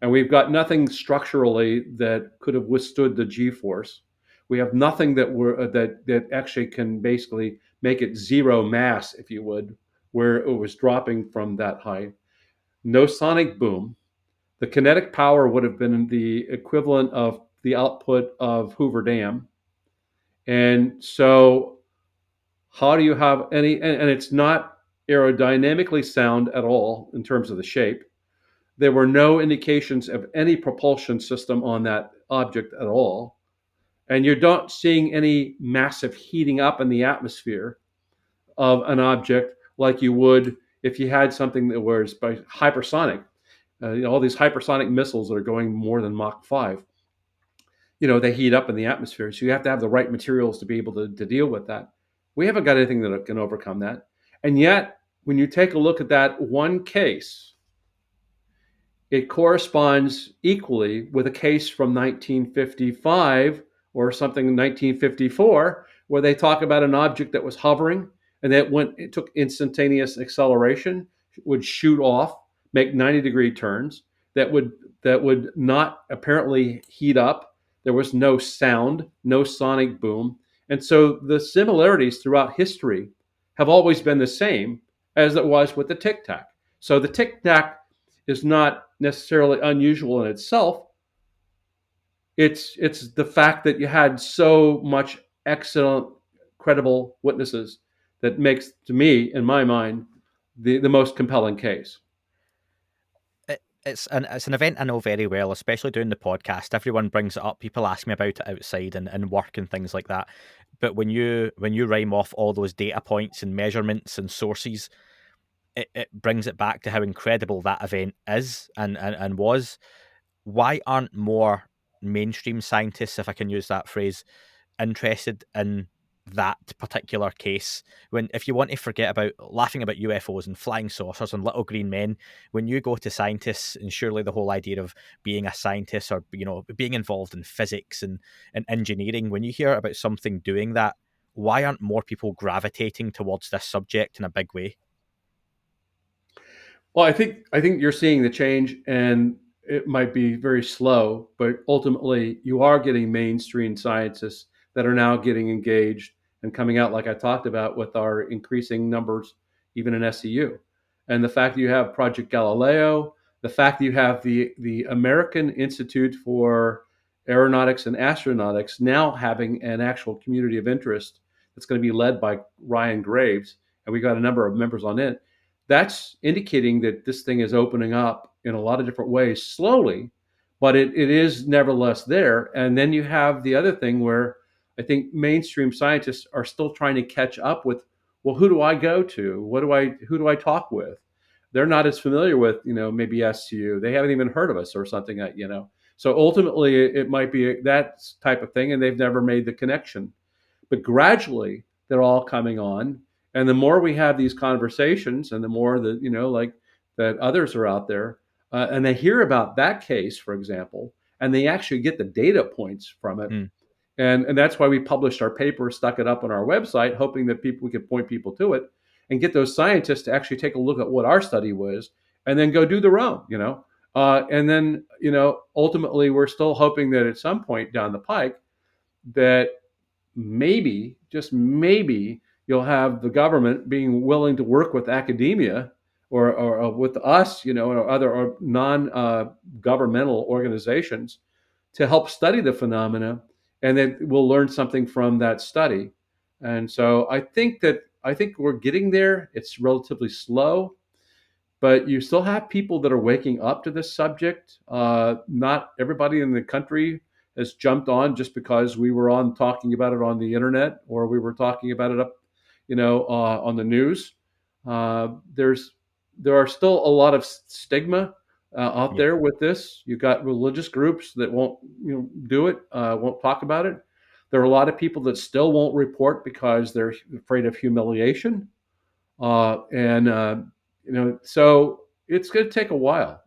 F: and we've got nothing structurally that could have withstood the G-force. We have nothing that actually can basically make it zero mass, if you would, where it was dropping from that height. No sonic boom. The kinetic power would have been the equivalent of the output of Hoover Dam. And so how do you have any, and it's not aerodynamically sound at all in terms of the shape. There were no indications of any propulsion system on that object at all. And you're not seeing any massive heating up in the atmosphere of an object like you would if you had something that was by hypersonic. All these hypersonic missiles that are going more than Mach 5, they heat up in the atmosphere. So you have to have the right materials to be able to deal with that. We haven't got anything that can overcome that. And yet, when you take a look at that one case, it corresponds equally with a case from 1955 or something in 1954, where they talk about an object that was hovering and it took instantaneous acceleration, would shoot off, make 90-degree turns, that would not apparently heat up. There was no sound, no sonic boom. And so the similarities throughout history have always been the same as it was with the Tic Tac. So the Tic Tac is not necessarily unusual in itself. It's the fact that you had so much excellent, credible witnesses that makes, to me, in my mind, the most compelling case.
E: It's an event I know very well, especially doing the podcast. Everyone brings it up. People ask me about it outside and work and things like that. But when you rhyme off all those data points and measurements and sources, it brings it back to how incredible that event is and was. Why aren't more mainstream scientists, if I can use that phrase, interested in that particular case? When, if you want to forget about laughing about UFOs and flying saucers and little green men, when you go to scientists, and surely the whole idea of being a scientist, or being involved in physics and engineering, when you hear about something doing that, why aren't more people gravitating towards this subject in a big way?
F: Well, I think you're seeing the change, and it might be very slow, but ultimately you are getting mainstream scientists that are now getting engaged and coming out, like I talked about, with our increasing numbers, even in SCU. And the fact that you have Project Galileo, the fact that you have the American Institute for Aeronautics and Astronautics now having an actual community of interest that's going to be led by Ryan Graves, and we got a number of members on it. That's indicating that this thing is opening up in a lot of different ways, slowly, but it is nevertheless there. And then you have the other thing where I think mainstream scientists are still trying to catch up with, well, who do I go to? Who do I talk with? They're not as familiar with, maybe SCU. They haven't even heard of us or something that. So ultimately, it might be that type of thing, and they've never made the connection. But gradually, they're all coming on. And the more we have these conversations, and the more that, like that others are out there, and they hear about that case, for example, and they actually get the data points from it.
E: Mm.
F: And that's why we published our paper, stuck it up on our website, hoping that we could point people to it and get those scientists to actually take a look at what our study was and then go do their own. And then, ultimately, we're still hoping that at some point down the pike that maybe, just maybe, you'll have the government being willing to work with academia or with us, or other or non-governmental organizations to help study the phenomena, and then we'll learn something from that study. And so I think we're getting there. It's relatively slow, but you still have people that are waking up to this subject. Not everybody in the country has jumped on just because we were on talking about it on the internet, or we were talking about it up, on the news. There are still a lot of stigma out there with this. You've got religious groups that won't, do it, won't talk about it. There are a lot of people that still won't report because they're afraid of humiliation, so it's going to take a while.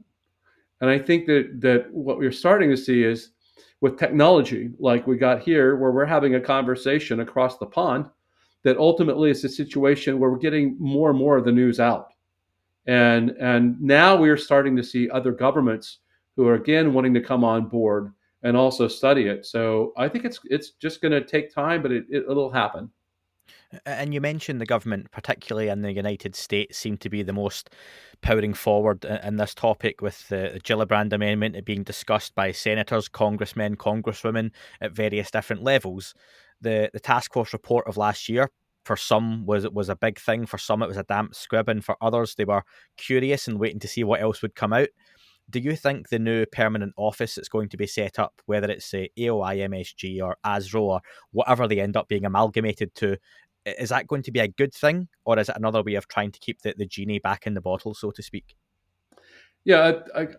F: And I think that what we're starting to see is with technology, like we got here, where we're having a conversation across the pond, that ultimately is a situation where we're getting more and more of the news out. And now we're starting to see other governments who are again wanting to come on board and also study it. So I think it's just going to take time, but it'll happen.
E: And you mentioned the government, particularly in the United States, seem to be the most powering forward in this topic, with the Gillibrand Amendment being discussed by senators, congressmen, congresswomen at various different levels. The task force report of last year, for some, was a big thing. For some, it was a damp squib, and for others, they were curious and waiting to see what else would come out. Do you think the new permanent office that's going to be set up, whether it's AOIMSG or ASRO or whatever they end up being amalgamated to, is that going to be a good thing, or is it another way of trying to keep the genie back in the bottle, so to speak?
F: Yeah, I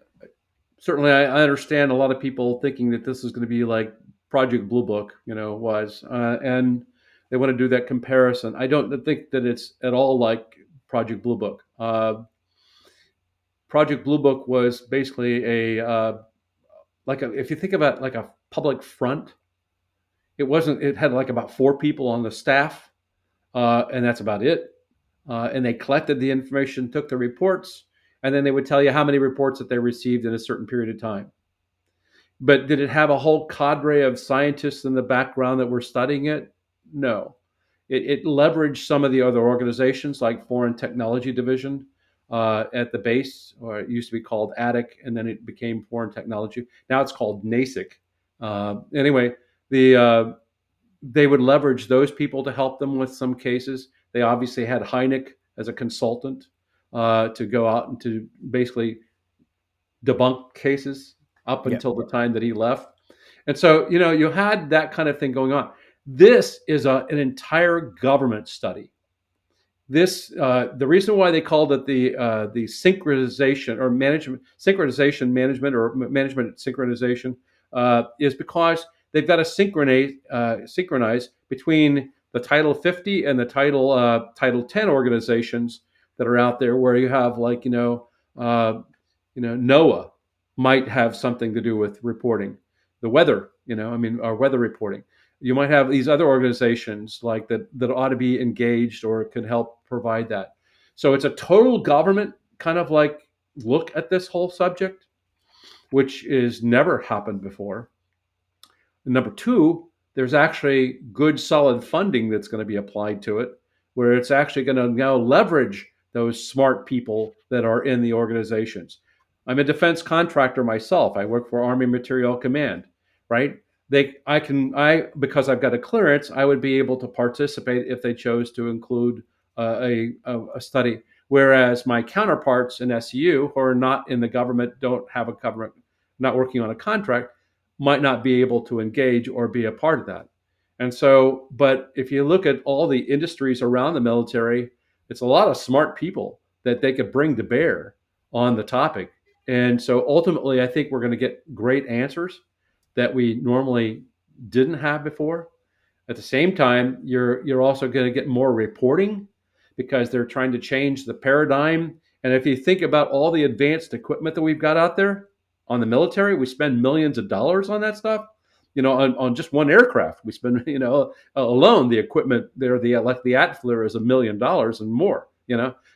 F: certainly I understand a lot of people thinking that this is going to be like Project Blue Book, was, and they want to do that comparison. I don't think that it's at all like Project Blue Book. Project Blue Book was basically if you think about like a public front, it had like about 4 people on the staff, and that's about it. And they collected the information, took the reports, and then they would tell you how many reports that they received in a certain period of time. But did it have a whole cadre of scientists in the background that were studying it? No. It leveraged some of the other organizations like Foreign Technology Division at the base, or it used to be called ATIC, and then it became Foreign Technology. Now it's called NASIC. Anyway, they would leverage those people to help them with some cases. They obviously had Hynek as a consultant to go out and to basically debunk cases up until the time that he left. And so, you had that kind of thing going on. This is an entire government study. This the reason why they called it the synchronization or management synchronization management or management synchronization is because they've got to synchronize between the Title 50 and the Title 10 organizations that are out there, where you have like NOAA might have something to do with reporting the weather. Our weather reporting. You might have these other organizations like that ought to be engaged or can help provide that. So it's a total government kind of like look at this whole subject, which is never happened before. And number two, there's actually good solid funding that's going to be applied to it, where it's actually going to now leverage those smart people that are in the organizations. I'm a defense contractor myself. I work for Army Materiel Command, right? Because I've got a clearance, I would be able to participate if they chose to include a study. Whereas my counterparts in SCU, who are not in the government, don't have a government, not working on a contract, might not be able to engage or be a part of that. And so, but if you look at all the industries around the military, it's a lot of smart people that they could bring to bear on the topic. And so ultimately, I think we're going to get great answers that we normally didn't have before. At the same time, you're also going to get more reporting because they're trying to change the paradigm. And if you think about all the advanced equipment that we've got out there on the military, we spend millions of dollars on that stuff. On just one aircraft, we spend, alone the equipment there, the Atfler is $1 million and more,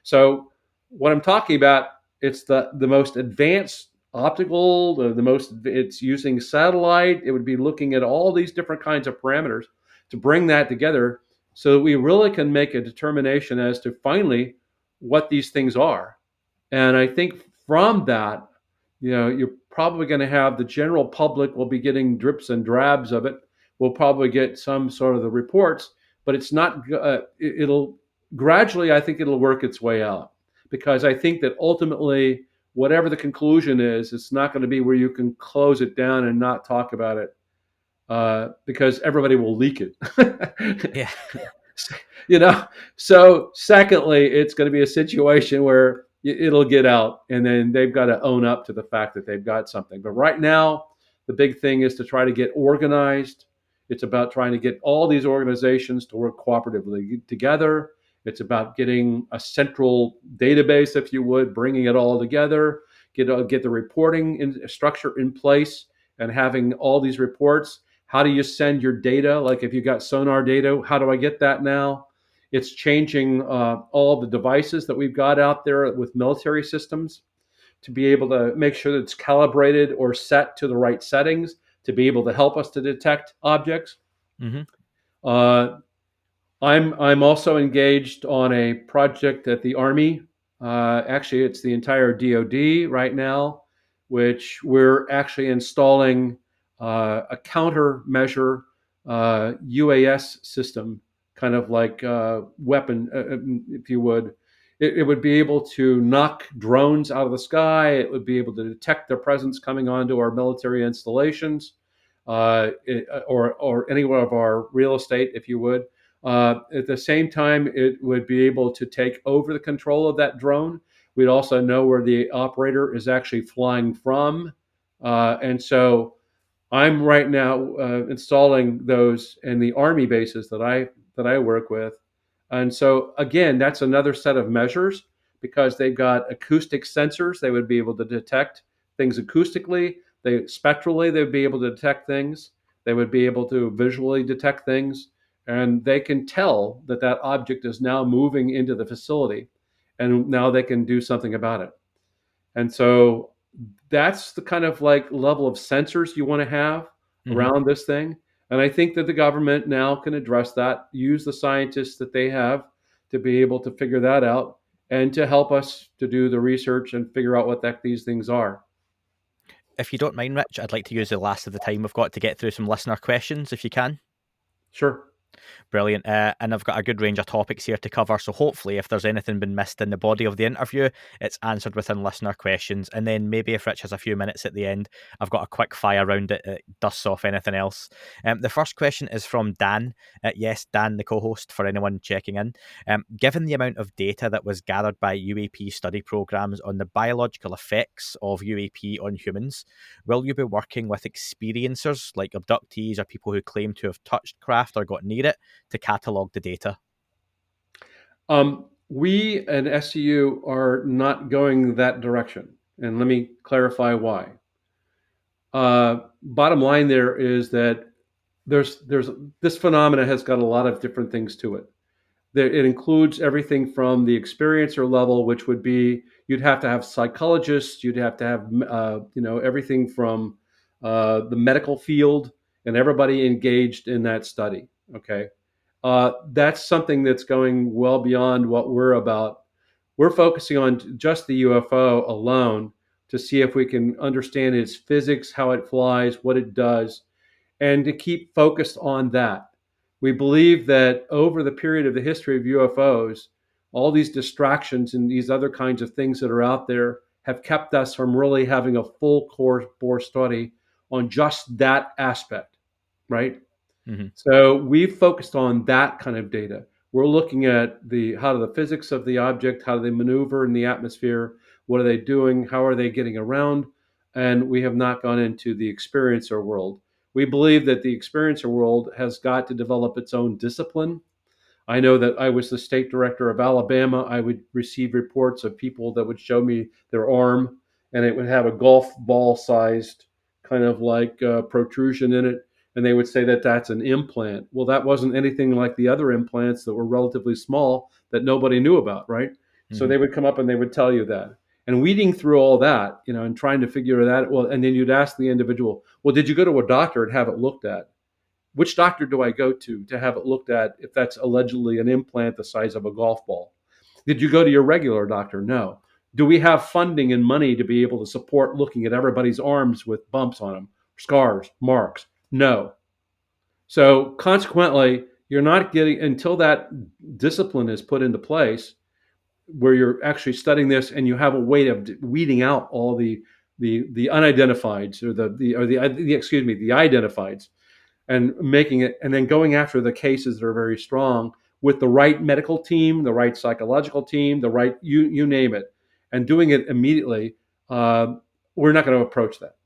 F: So what I'm talking about, it's the most advanced optical, it's using satellite. It would be looking at all these different kinds of parameters to bring that together so that we really can make a determination as to finally what these things are. And I think from that, you're probably going to have the general public will be getting drips and drabs of it. We'll probably get some sort of the reports, but it's not, it'll gradually, I think it'll work its way out, because I think that ultimately, whatever the conclusion is, it's not going to be where you can close it down and not talk about it, because everybody will leak it.
E: Yeah.
F: So secondly, it's going to be a situation where it'll get out, and then they've got to own up to the fact that they've got something. But right now, the big thing is to try to get organized. It's about trying to get all these organizations to work cooperatively together. It's about getting a central database, if you would, bringing it all together, get the reporting structure in place, and having all these reports. How do you send your data? Like if you got sonar data, how do I get that now? It's changing all the devices that we've got out there with military systems to be able to make sure that it's calibrated or set to the right settings to be able to help us to detect objects.
E: Mm-hmm.
F: I'm also engaged on a project at the Army. Actually, it's the entire DoD right now, which we're actually installing a countermeasure UAS system, kind of like weapon, if you would. It would be able to knock drones out of the sky. It would be able to detect their presence coming onto our military installations, or any of our real estate, if you would. At the same time, it would be able to take over the control of that drone. We'd also know where the operator is actually flying from. And so I'm right now installing those in the Army bases that I work with. And so again, that's another set of measures, because they've got acoustic sensors. They would be able to detect things acoustically. Spectrally, they'd be able to detect things. They would be able to visually detect things. And they can tell that that object is now moving into the facility. And now they can do something about it. And so that's the kind of like level of sensors you want to have around this thing. And I think that the government now can address that, use the scientists that they have to be able to figure that out and to help us to do the research and figure out what these things are.
E: If you don't mind, Rich, I'd like to use the last of the time we've got to get through some listener questions, if you can.
F: Sure.
E: Brilliant. And I've got a good range of topics here to cover. So hopefully, if there's anything been missed in the body of the interview, it's answered within listener questions. And then maybe if Rich has a few minutes at the end, I've got a quick fire round it dusts off anything else. The first question is from Dan. Yes, Dan, the co-host, for anyone checking in. Given the amount of data that was gathered by UAP study programs on the biological effects of UAP on humans, will you be working with experiencers like abductees or people who claim to have touched craft or got near it to catalogue the data?
F: We and SCU are not going that direction. And let me clarify why. Bottom line there is that there's this phenomena has got a lot of different things to it. It includes everything from the experiencer level, which would be you'd have to have psychologists, you'd have to have everything from the medical field and everybody engaged in that study. Okay, that's something that's going well beyond what we're about. We're focusing on just the UFO alone to see if we can understand its physics, how it flies, what it does, and to keep focused on that. We believe that over the period of the history of UFOs, all these distractions and these other kinds of things that are out there have kept us from really having a full core bore study on just that aspect, right?
E: Mm-hmm.
F: So we've focused on that kind of data. We're looking at how do the physics of the object, how do they maneuver in the atmosphere, what are they doing, how are they getting around, and we have not gone into the experiencer world. We believe that the experiencer world has got to develop its own discipline. I know that I was the state director of Alabama. I would receive reports of people that would show me their arm, and it would have a golf ball sized kind of like protrusion in it. And they would say that that's an implant. Well, that wasn't anything like the other implants that were relatively small that nobody knew about, right? Mm-hmm. So they would come up and they would tell you that. And weeding through all that, and trying to figure that, well, and then you'd ask the individual, well, did you go to a doctor and have it looked at? Which doctor do I go to have it looked at if that's allegedly an implant the size of a golf ball? Did you go to your regular doctor? No. Do we have funding and money to be able to support looking at everybody's arms with bumps on them, scars, marks? No. So consequently, you're not getting, until that discipline is put into place, where you're actually studying this and you have a way of weeding out all the unidentifieds or the identifieds, and making it, and then going after the cases that are very strong with the right medical team, the right psychological team, the right you name it, and doing it immediately. We're not going to approach that.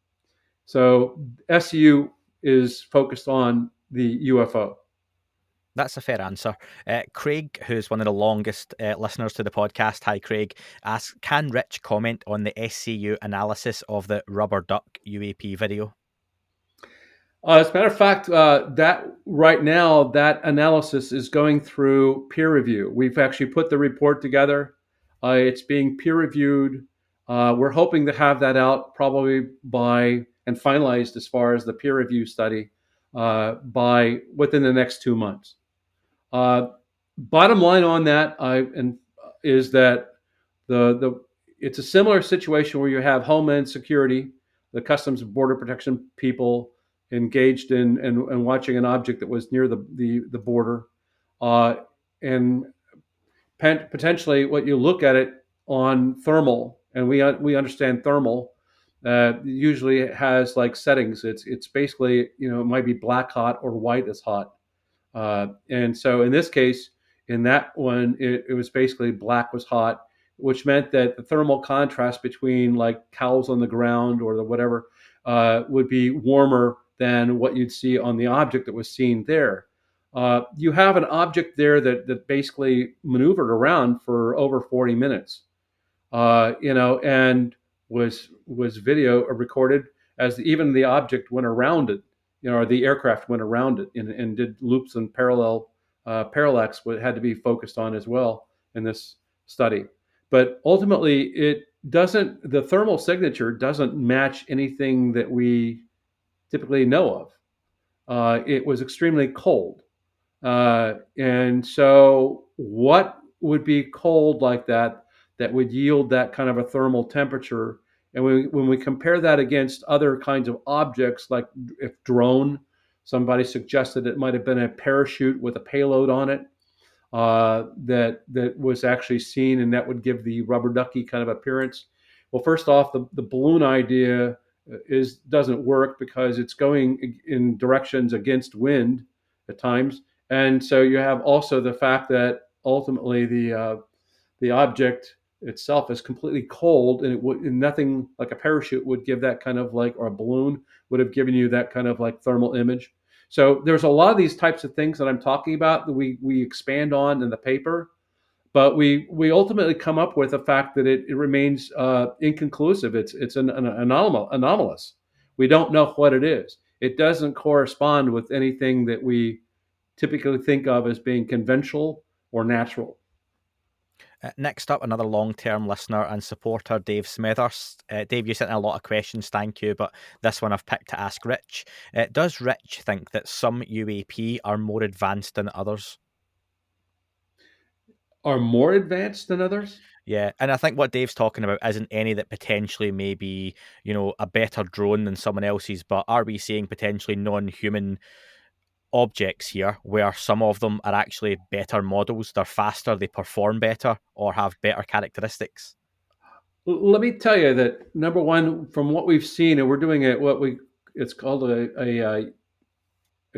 F: So SCU is focused on the UFO.
E: That's a fair answer. Craig, who's one of the longest listeners to the podcast, hi Craig, asks, can Rich comment on the SCU analysis of the Rubber Duck UAP video?
F: As a matter of fact, that right now, that analysis is going through peer review. We've actually put the report together. It's being peer reviewed. We're hoping to have that out probably and finalized as far as the peer review study by within the next 2 months. Bottom line on that is that it's a similar situation where you have Homeland Security, the Customs and Border Protection people engaged in watching an object that was near the border, and potentially what you look at it on thermal, and we understand thermal usually has like settings. It's basically it might be black hot or white as hot, and so in this case, in that one, it was basically black was hot, which meant that the thermal contrast between like cows on the ground or the whatever would be warmer than what you'd see on the object that was seen there. You have an object there that basically maneuvered around for over 40 minutes, and was video recorded as even the object went around it, or the aircraft went around it and did loops and parallax had to be focused on as well in this study. But ultimately, the thermal signature doesn't match anything that we typically know of. It was extremely cold. And so what would be cold like that would yield that kind of a thermal temperature? And when we compare that against other kinds of objects, like if drone Somebody suggested it might have been a parachute with a payload on it that was actually seen, and that would give the rubber ducky kind of appearance. Well, first off, the balloon idea doesn't work because it's going in directions against wind at times, and so you have also the fact that ultimately the object itself is completely cold, and and nothing like a parachute would give that kind of like, or a balloon would have given you that kind of like thermal image. So there's a lot of these types of things that I'm talking about that we expand on in the paper, but we ultimately come up with the fact that it remains inconclusive. It's an anomalous. We don't know what it is. It doesn't correspond with anything that we typically think of as being conventional or natural.
E: Next up, another long-term listener and supporter, Dave Smethurst. Dave, you sent in a lot of questions, thank you, but this one I've picked to ask Rich. Does Rich think that some UAP are more advanced than others?
F: Are more advanced than others?
E: Yeah, and I think what Dave's talking about isn't any that potentially may be, a better drone than someone else's, but are we seeing potentially non-human objects here where some of them are actually better models, they're faster, they perform better, or have better characteristics?
F: Let me tell you that, number one, from what we've seen, and we're doing it's called a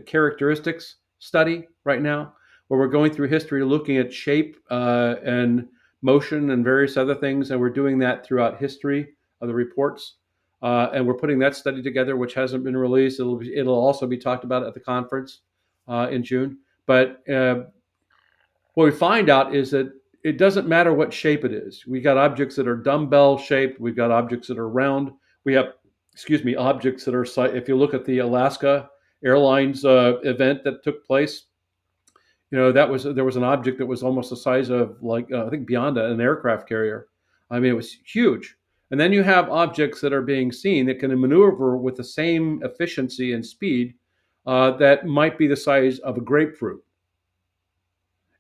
F: characteristics study right now, where we're going through history, looking at shape and motion and various other things, and we're doing that throughout history of the reports. And we're putting that study together, which hasn't been released. It'll also be talked about at the conference in June. But what we find out is that it doesn't matter what shape it is. We got objects that are dumbbell shaped. We've got objects that are round. We have, objects that are. If you look at the Alaska Airlines event that took place, there was an object that was almost the size of, like, I think beyond an aircraft carrier. I mean, it was huge. And then you have objects that are being seen that can maneuver with the same efficiency and speed that might be the size of a grapefruit.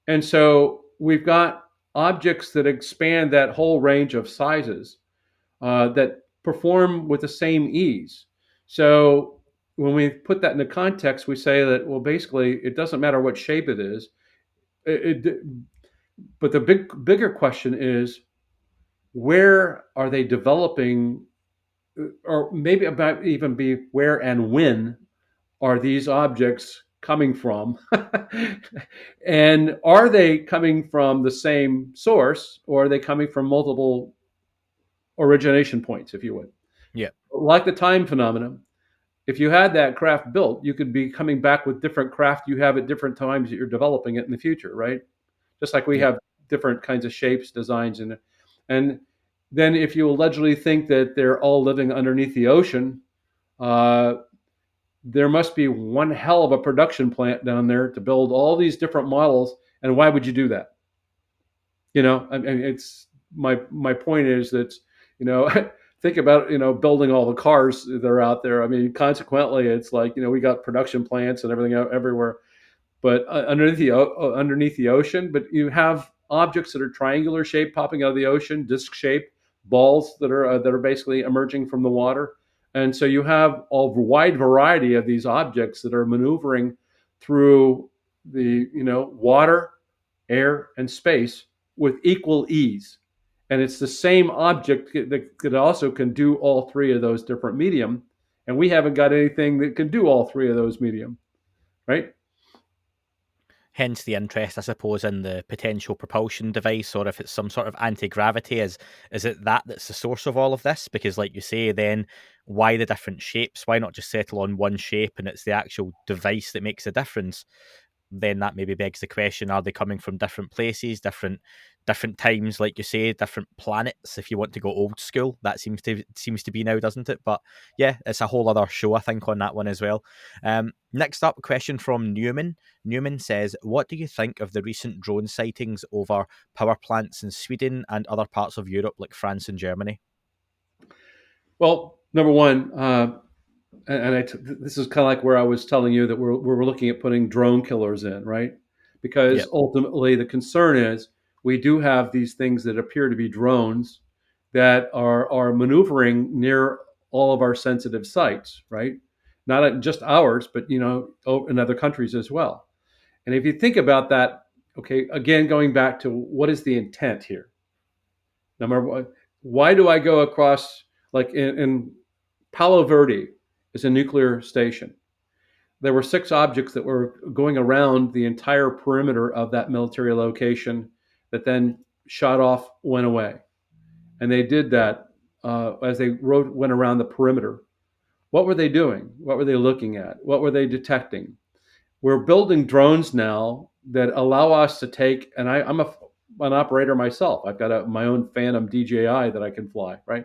F: And so we've got objects that expand that whole range of sizes that perform with the same ease. So when we put that into context, we say that, well, basically, it doesn't matter what shape it is. But the bigger question is, where are they developing, or maybe about even be where and when are these objects coming from? And are they coming from the same source, or are they coming from multiple origination points, if you would?
E: Yeah.
F: Like the time phenomenon. If you had that craft built, you could be coming back with different craft you have at different times that you're developing it in the future, right? Just like we have different kinds of shapes, designs, and then if you allegedly think that they're all living underneath the ocean, there must be one hell of a production plant down there to build all these different models. And why would you do that? I mean, it's my point is that, think about, building all the cars that are out there. I mean, consequently, it's like, we got production plants and everything everywhere, but underneath the ocean. But you have objects that are triangular shaped popping out of the ocean, disc shaped balls that are basically emerging from the water. And so you have a wide variety of these objects that are maneuvering through the water, air, and space with equal ease. And it's the same object that also can do all three of those different medium. And we haven't got anything that can do all three of those medium, right?
E: Hence the interest, I suppose, in the potential propulsion device, or if it's some sort of anti-gravity. Is it that's the source of all of this? Because, like you say, then why the different shapes? Why not just settle on one shape and it's the actual device that makes a difference? Then that maybe begs the question, are they coming from different places, different times, like you say, different planets, if you want to go old school? That seems to be now, doesn't it? But yeah, it's a whole other show, I think, on that one as well. Next up, a question from Newman. Newman says, what do you think of the recent drone sightings over power plants in Sweden and other parts of Europe like France and Germany?
F: Well, number one, this is kind of like where I was telling you that we're looking at putting drone killers in, right? Because ultimately the concern is we do have these things that appear to be drones that are maneuvering near all of our sensitive sites, right? not just ours, but in other countries as well. And if you think about that, okay, again, going back to what is the intent here? Number one, why do I go across, like in Palo Verde is a nuclear station. There were 6 objects that were going around the entire perimeter of that military location that then shot off, went away. And they did that as they went around the perimeter. What were they doing? What were they looking at? What were they detecting? We're building drones now that allow us to take, and I'm an operator myself. I've got my own Phantom DJI that I can fly, right?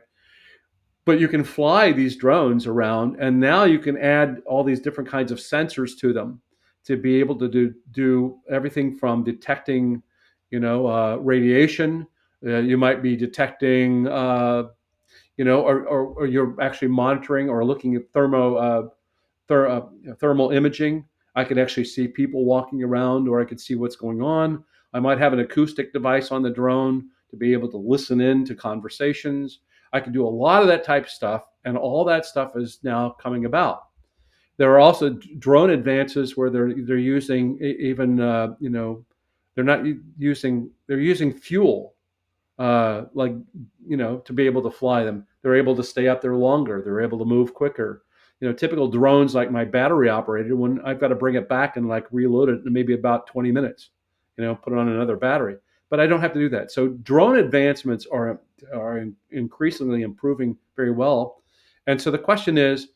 F: But you can fly these drones around, and now you can add all these different kinds of sensors to them to be able to do everything from detecting, radiation. You might be detecting, or you're actually monitoring or looking at thermal imaging. I could actually see people walking around, or I could see what's going on. I might have an acoustic device on the drone to be able to listen in to conversations. I can do a lot of that type of stuff, and all that stuff is now coming about. There are also drone advances where they're using even they're using fuel, to be able to fly them. They're able to stay up there longer. They're able to move quicker. Typical drones like my battery operated, when I've got to bring it back and like reload it in maybe about 20 minutes, put it on another battery. But I don't have to do that. So drone advancements are increasingly improving very well. And so the question is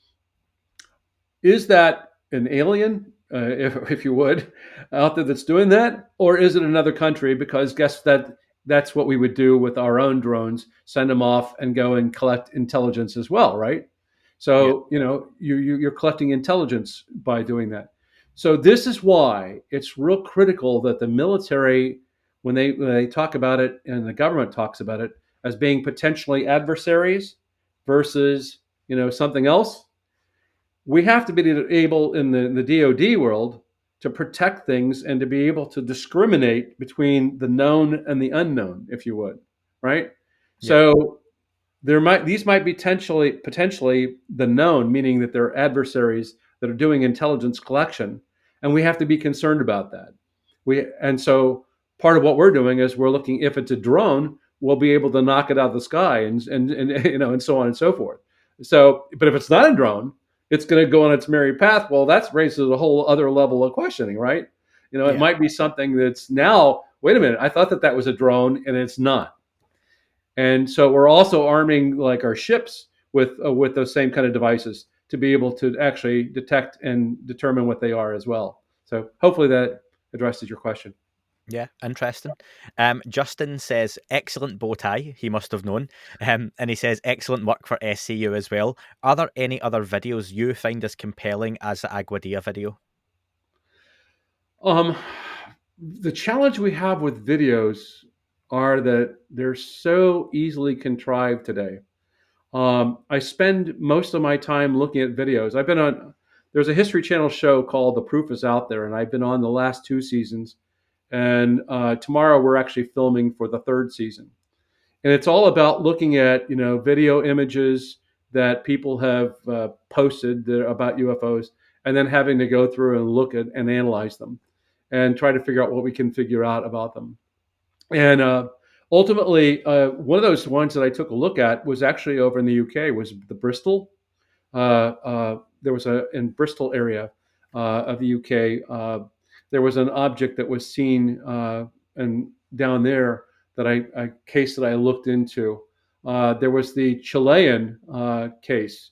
F: that an alien, if you would, out there that's doing that? Or is it another country? Because guess that's what we would do with our own drones, send them off and go and collect intelligence as well, right? So, you're collecting intelligence by doing that. So this is why it's real critical that the military, when they talk about it and the government talks about it as being potentially adversaries versus, something else, we have to be able in the DoD world to protect things and to be able to discriminate between the known and the unknown, if you would, right? Yeah. So these might be potentially the known, meaning that they're adversaries that are doing intelligence collection, and we have to be concerned about that. And so part of what we're doing is we're looking, if it's a drone, we'll be able to knock it out of the sky and so on and so forth. So, but if it's not a drone, it's going to go on its merry path. Well, that raises a whole other level of questioning, right? It might be something that's now, wait a minute, I thought that was a drone and it's not. And so we're also arming like our ships with those same kind of devices to be able to actually detect and determine what they are as well. So hopefully that addresses your question.
E: Yeah, interesting. Justin says, excellent bow tie, he must have known. And he says, excellent work for SCU as well. Are there any other videos you find as compelling as the Aguadilla video?
F: The challenge we have with videos are that they're so easily contrived today. I spend most of my time looking at videos. There's a History Channel show called The Proof Is Out There, and I've been on the last 2 seasons. And tomorrow we're actually filming for the 3rd season. And it's all about looking at, video images that people have posted about UFOs, and then having to go through and look at and analyze them and try to figure out what we can figure out about them. And ultimately, one of those ones that I took a look at was actually over in the UK, was the Bristol. There was in Bristol area of the UK, there was an object that was seen and down there that a case that I looked into. There was the Chilean case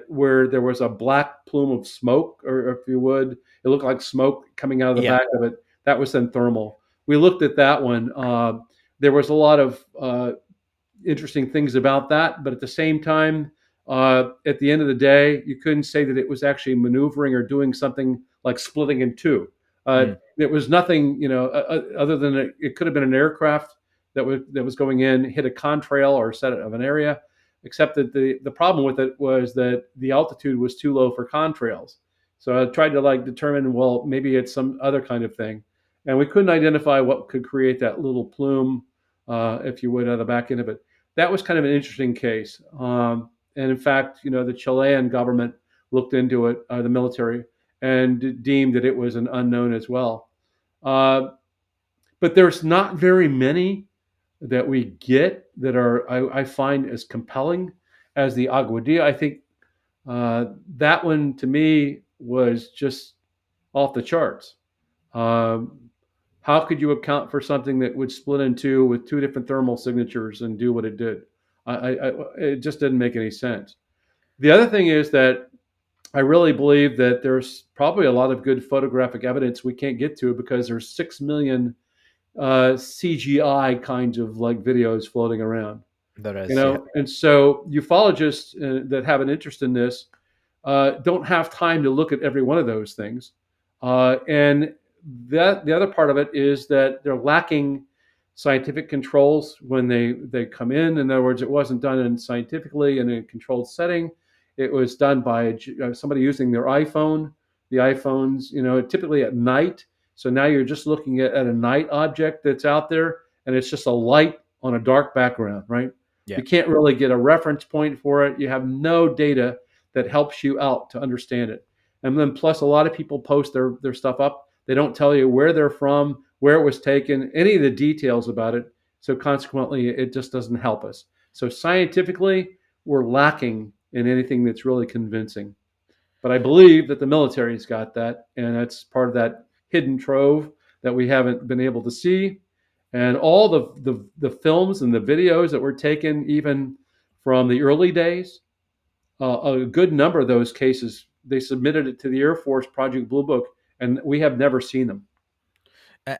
F: where there was a black plume of smoke, or if you would, it looked like smoke coming out of the back of it. That was then thermal. We looked at that one. There was a lot of interesting things about that, but at the same time, at the end of the day, you couldn't say that it was actually maneuvering or doing something like splitting in two. It was nothing, other than it could have been an aircraft that was going in, hit a contrail or set of an area, except that the problem with it was that the altitude was too low for contrails. So I tried to determine, well, maybe it's some other kind of thing. And we couldn't identify what could create that little plume, if you would, at the back end of it. That was kind of an interesting case. And in fact, the Chilean government looked into it, the military, and deemed that it was an unknown as well. But there's not very many that we get that are I find as compelling as the Aguadilla. I think that one to me was just off the charts. How could you account for something that would split in two with two different thermal signatures and do what it did? It just didn't make any sense. The other thing is that I really believe that there's probably a lot of good photographic evidence we can't get to because there's 6 million CGI kinds of like videos floating around.
E: There is,
F: You know, and so ufologists that have an interest in this don't have time to look at every one of those things. And that the other part of it is that they're lacking scientific controls when they come in. In other words, it wasn't done scientifically in a controlled setting. It was done by somebody using their iPhone. The iPhones, you know, typically at night. So now you're just looking at a night object that's out there, and it's just a light on a dark background, right?
E: Yeah.
F: You can't really get a reference point for it. You have no data that helps you out to understand it. And then plus a lot of people post their stuff up. They don't tell you where they're from, where it was taken, any of the details about it. So consequently, it just doesn't help us. So scientifically, we're lacking in anything that's really convincing. But I believe that the military's got that, and that's part of that hidden trove that we haven't been able to see. And all the films and the videos that were taken even from the early days, a good number of those cases, they submitted it to the Air Force Project Blue Book, and we have never seen them.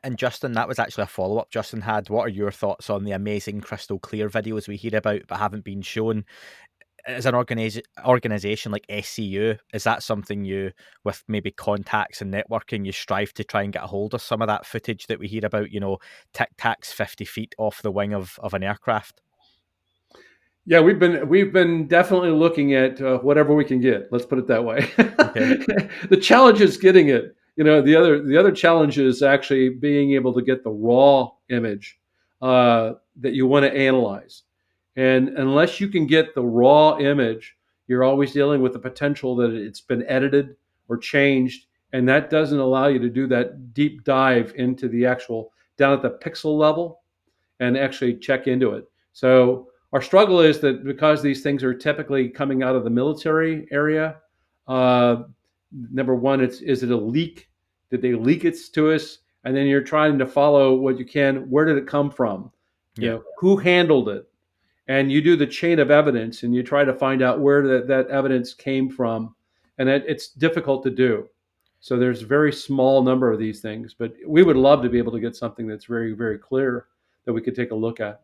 E: And Justin, that was actually a follow-up Justin had. What are your thoughts on the amazing crystal clear videos we hear about but haven't been shown? As an organization like SCU, is that something you, with maybe contacts and networking, you strive to try and get a hold of some of that footage that we hear about, you know, tic-tacs 50 feet off the wing of an aircraft?
F: Yeah, we've been definitely looking at whatever we can get. Let's put it that way.
E: Okay.
F: The challenge is getting it. You know, the other challenge is actually being able to get the raw image that you want to analyze. And unless you can get the raw image, you're always dealing with the potential that it's been edited or changed, and that doesn't allow you to do that deep dive into the actual down at the pixel level and actually check into it. So our struggle is that because these things are typically coming out of the military area, number one, is it a leak? Did they leak it to us? And then you're trying to follow what you can. Where did it come from? You know, who handled it? And you do the chain of evidence, and you try to find out where that evidence came from, and it's difficult to do. So there's a very small number of these things, but we would love to be able to get something that's very, very clear that we could take a look at.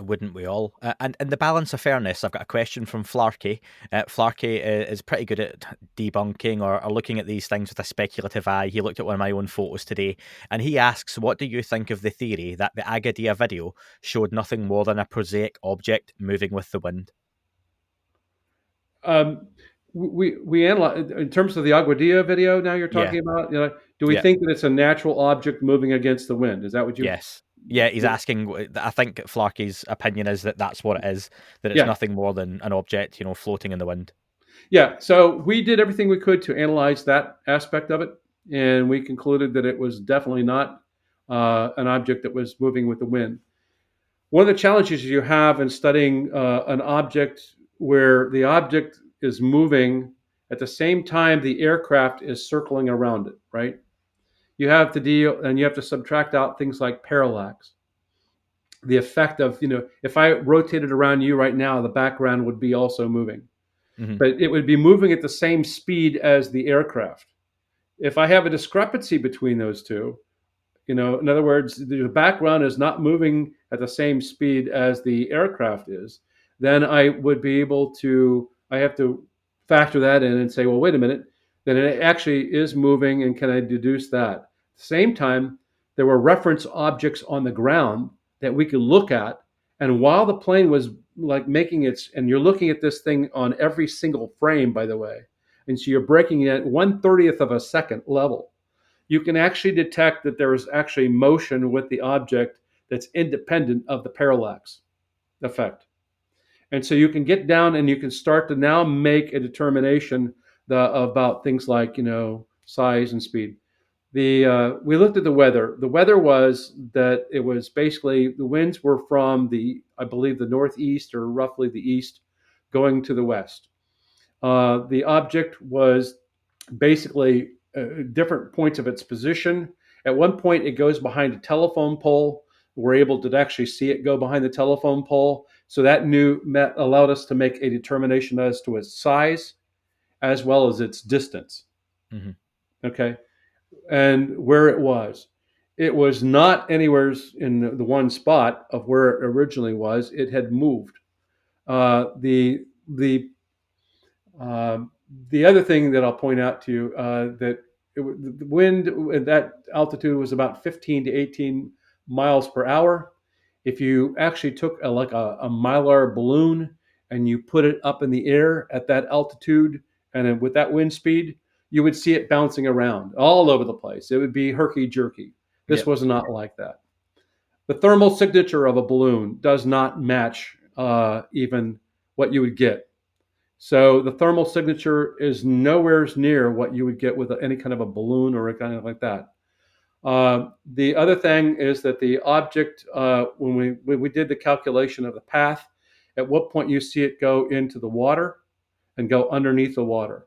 E: Wouldn't we all? And in the balance of fairness, I've got a question from Flarkey. Flarkey is pretty good at debunking or looking at these things with a speculative eye. He looked at one of my own photos today, and he asks, what do you think of the theory that the Aguadilla video showed nothing more than a prosaic object moving with the wind?
F: We analyze in terms of the Aguadilla video. Now you're talking about, you know, do we think that it's a natural object moving against the wind? Is that what you?
E: Yes. Yeah, he's asking. I think Flarkey's opinion is that that's what it is. That it's nothing more than an object, you know, floating in the wind.
F: Yeah. So we did everything we could to analyze that aspect of it, and we concluded that it was definitely not an object that was moving with the wind. One of the challenges you have in studying an object where the object is moving at the same time the aircraft is circling around it, right? You have to deal, and you have to subtract out things like parallax. The effect of, you know, if I rotated around you right now, the background would be also moving, but it would be moving at the same speed as the aircraft. If I have a discrepancy between those two, you know, in other words, the background is not moving at the same speed as the aircraft is, then I would be able to, I have to factor that in and say, well, wait a minute, then it actually is moving, and can I deduce that? At the same time, there were reference objects on the ground that we could look at, and while the plane was like making its, and you're looking at this thing on every single frame, by the way, and so you're breaking it at 1/30th of a second level, you can actually detect that there is actually motion with the object that's independent of the parallax effect. And so you can get down and you can start to now make a determination about things like size and speed. We looked at the weather. The weather was that it was basically the winds were from I believe the northeast or roughly the east, going to the west. The object was basically different points of its position. At one point, it goes behind a telephone pole. We're able to actually see it go behind the telephone pole. So that allowed us to make a determination as to its size as well as its distance.
E: Mm-hmm.
F: Okay. And where it was. It was not anywhere in the one spot of where it originally was. It had moved. The other thing that I'll point out to you that the wind at that altitude was about 15 to 18 miles per hour. If you actually took a Mylar balloon and you put it up in the air at that altitude and then with that wind speed, you would see it bouncing around all over the place. It would be herky-jerky. This was not like that. The thermal signature of a balloon does not match even what you would get. So the thermal signature is nowhere near what you would get with any kind of a balloon or anything like that. The other thing is that the object, when we did the calculation of the path, at what point you see it go into the water and go underneath the water.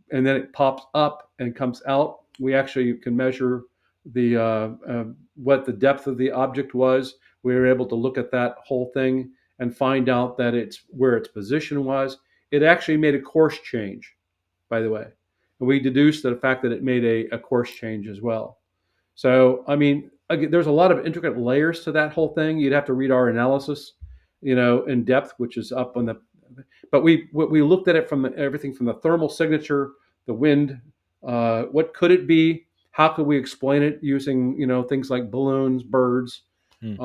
F: And then it pops up and comes out. We actually can measure what the depth of the object was. We were able to look at that whole thing and find out that it's where its position was. It actually made a course change, by the way. And we deduced the fact that it made a course change as well. So, I mean, again, there's a lot of intricate layers to that whole thing. You'd have to read our analysis, in depth, which is up on the. But we looked at it from everything from the thermal signature, the wind, what could it be? How could we explain it using things like balloons, birds, and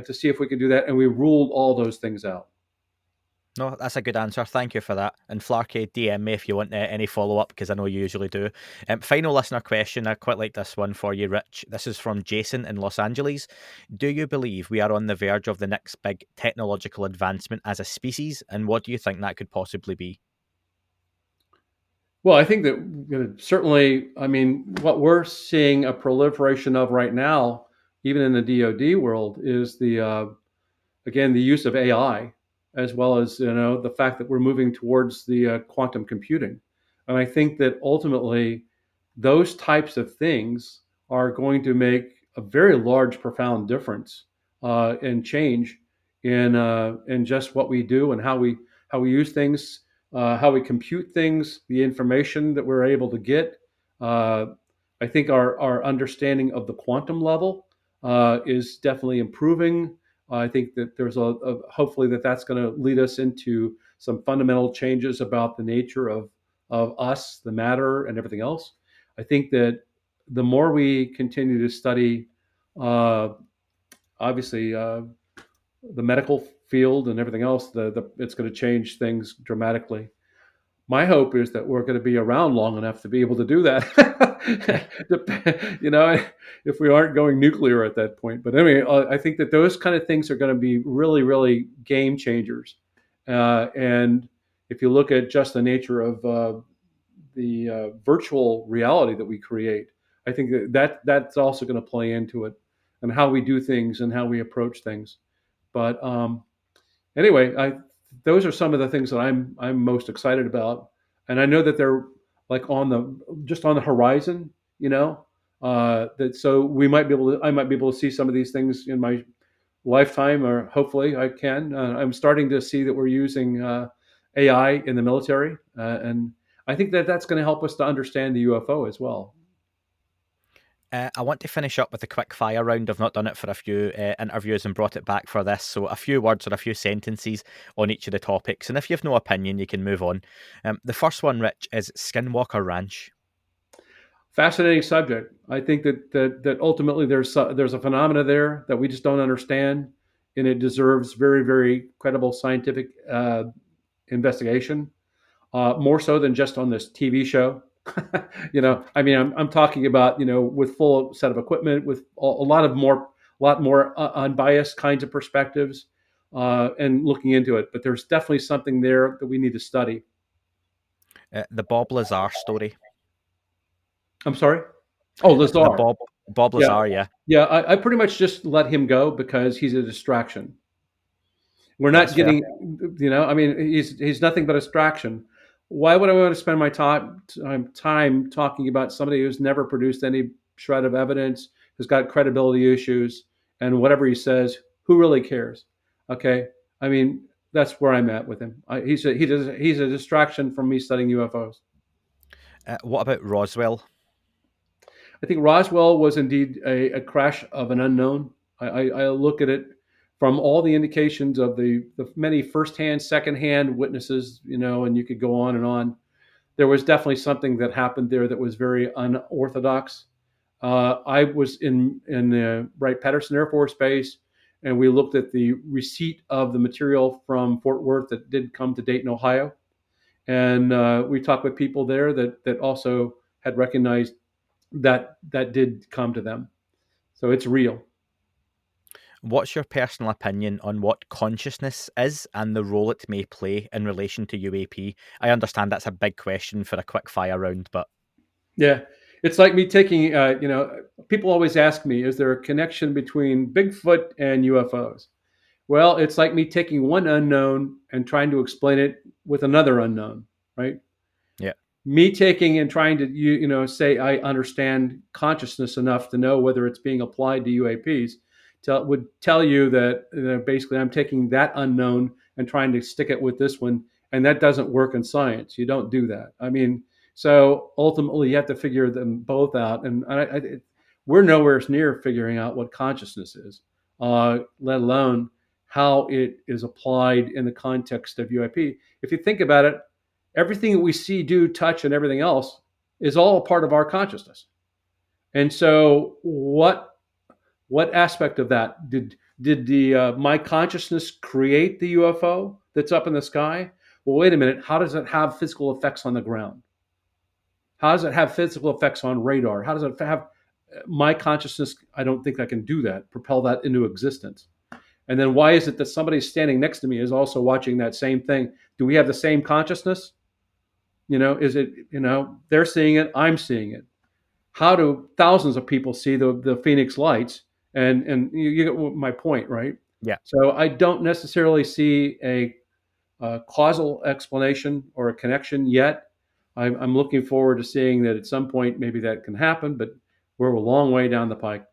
F: to see if we could do that. And we ruled all those things out.
E: No, that's a good answer. Thank you for that. And Flarkey, DM me if you want any follow-up, because I know you usually do. Final listener question. I quite like this one for you, Rich. This is from Jason in Los Angeles. Do you believe we are on the verge of the next big technological advancement as a species? And what do you think that could possibly be?
F: Well, I think that certainly, I mean, what we're seeing a proliferation of right now, even in the DoD world, is again, the use of AI, as well as the fact that we're moving towards the quantum computing. And I think that ultimately those types of things are going to make a very large, profound difference and change in just what we do and how we use things, how we compute things, the information that we're able to get. I think our understanding of the quantum level is definitely improving. I think that there's hopefully that's going to lead us into some fundamental changes about the nature of us, the matter, and everything else. I think that the more we continue to study, obviously, the medical field and everything else, it's going to change things dramatically. My hope is that we're going to be around long enough to be able to do that. If we aren't going nuclear at that point. But anyway, I think that those kind of things are going to be really, really game changers. And if you look at just the nature of the virtual reality that we create, I think that's also going to play into it and how we do things and how we approach things. But anyway, those are some of the things that I'm most excited about, and I know that they're like on the horizon, that so I might be able to see some of these things in my lifetime, or hopefully I can. I'm starting to see that we're using AI in the military, and I think that that's going to help us to understand the UFO as well.
E: I want to finish up with a quick fire round. I've not done it for a few interviews and brought it back for this. So a few words or a few sentences on each of the topics. And if you have no opinion, you can move on. The first one, Rich, is Skinwalker Ranch.
F: Fascinating subject. I think that ultimately there's a phenomena there that we just don't understand, and it deserves very, very credible scientific investigation, more so than just on this TV show. I mean, I'm talking about, with full set of equipment, with a lot more unbiased kinds of perspectives, and looking into it. But there's definitely something there that we need to study.
E: The Bob Lazar story.
F: I'm sorry? Oh,
E: The
F: Lazar.
E: Bob
F: Yeah.
E: Lazar, yeah.
F: Yeah, I pretty much just let him go because he's a distraction. We're not
E: That's fair.
F: getting, I mean, he's nothing but a distraction. Why would I want to spend my time talking about somebody who's never produced any shred of evidence, who's got credibility issues, and whatever he says, who really cares? Okay, I mean, that's where I'm at with him. He's a distraction from me studying UFOs.
E: What about Roswell?
F: I think Roswell was indeed a crash of an unknown. I look at it from all the indications of the many firsthand, secondhand witnesses, and you could go on and on. There was definitely something that happened there that was very unorthodox. I was in Wright-Patterson Air Force Base, and we looked at the receipt of the material from Fort Worth that did come to Dayton, Ohio, and we talked with people there that also had recognized that did come to them. So it's real.
E: What's your personal opinion on what consciousness is and the role it may play in relation to UAP? I understand that's a big question for a quick fire round, but
F: Yeah, it's like me taking, people always ask me, is there a connection between Bigfoot and UFOs? Well, it's like me taking one unknown and trying to explain it with another unknown, right?
E: yeah,
F: Me taking and trying to, say I understand consciousness enough to know whether it's being applied to UAPs would tell you that basically I'm taking that unknown and trying to stick it with this one, and that doesn't work in science. You don't do that. I mean, so ultimately you have to figure them both out, and we're nowhere near figuring out what consciousness is, let alone how it is applied in the context of UAP. If you think about it, everything that we see, do, touch, and everything else is all a part of our consciousness. And so what aspect of that did the my consciousness create the UFO that's up in the sky? Well, wait a minute. How does it have physical effects on the ground? How does it have physical effects on radar? How does it have my consciousness? I don't think I can do that, propel that into existence. And then why is it that somebody standing next to me is also watching that same thing? Do we have the same consciousness? Is it, they're seeing it, I'm seeing it. How do thousands of people see the Phoenix lights? And you get my point, right?
E: yeah.
F: So I don't necessarily see a causal explanation or a connection yet. I'm looking forward to seeing that at some point maybe that can happen, but we're a long way down the pike.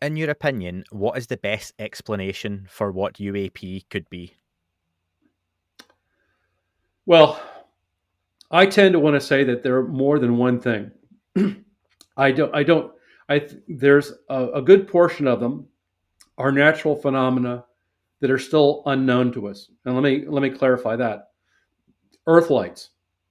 E: In your opinion, what is the best explanation for what UAP could be?
F: Well, I tend to want to say that there are more than one thing. There's a good portion of them are natural phenomena that are still unknown to us. And let me clarify that. Earth lights.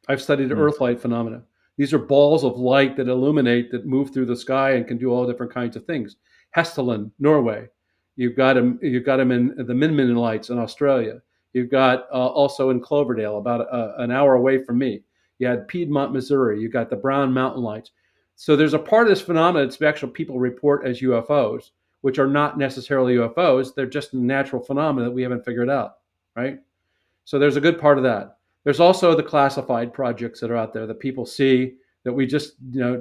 F: I've studied Earth light phenomena. These are balls of light that illuminate, that move through the sky and can do all different kinds of things. Hesteland, Norway. You've got them in the Min lights in Australia. You've got also in Cloverdale, about an hour away from me. You had Piedmont, Missouri. You've got the Brown Mountain lights. So there's a part of this phenomenon that actual people report as UFOs, which are not necessarily UFOs. They're just a natural phenomena that we haven't figured out, right? So there's a good part of that. There's also the classified projects that are out there that people see that we just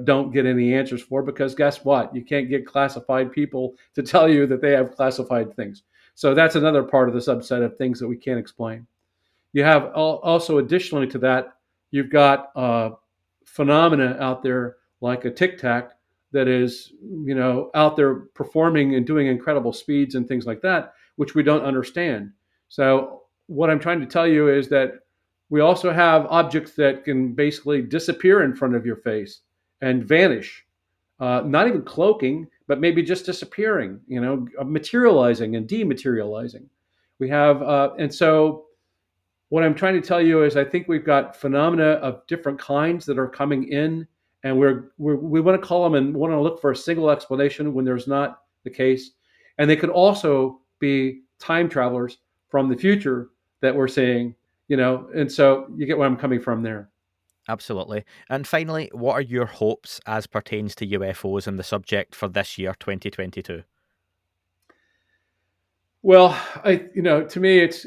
F: don't get any answers for, because guess what? You can't get classified people to tell you that they have classified things. So that's another part of the subset of things that we can't explain. You have also, additionally to that, you've got phenomena out there like a tic tac that is out there performing and doing incredible speeds and things like that, which we don't understand. So what I'm trying to tell you is that we also have objects that can basically disappear in front of your face and vanish, not even cloaking, but maybe just disappearing, materializing and dematerializing. We have, and so what I'm trying to tell you is I think we've got phenomena of different kinds that are coming in, and we want to call them and want to look for a single explanation when there's not the case. And they could also be time travelers from the future that we're seeing, and so you get where I'm coming from there.
E: Absolutely. And finally, what are your hopes as pertains to UFOs and the subject for this year, 2022?
F: Well, to me, it's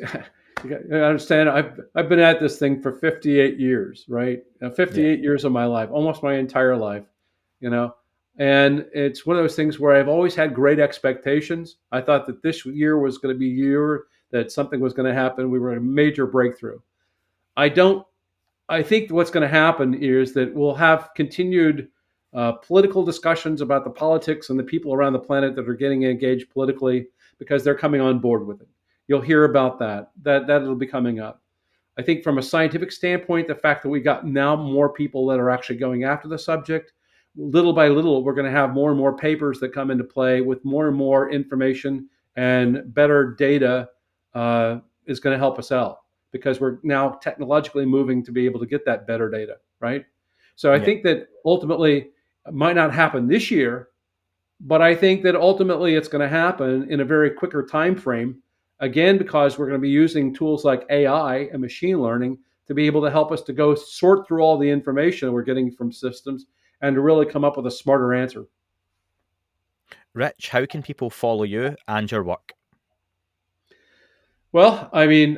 F: I understand. I've been at this thing for 58 years, right? 58 years of my life, almost my entire life, And it's one of those things where I've always had great expectations. I thought that this year was going to be a year that something was going to happen. We were at a major breakthrough. I think what's going to happen is that we'll have continued political discussions about the politics and the people around the planet that are getting engaged politically because they're coming on board with it. You'll hear about that'll be coming up. I think from a scientific standpoint, the fact that we got now more people that are actually going after the subject, little by little, we're going to have more and more papers that come into play with more and more information, and better data is going to help us out because we're now technologically moving to be able to get that better data, right? So I think that ultimately it might not happen this year, but I think that ultimately it's going to happen in a very quicker time frame. Again, because we're going to be using tools like AI and machine learning to be able to help us to go sort through all the information we're getting from systems and to really come up with a smarter answer.
E: Rich, how can people follow you and your work?
F: Well, I mean,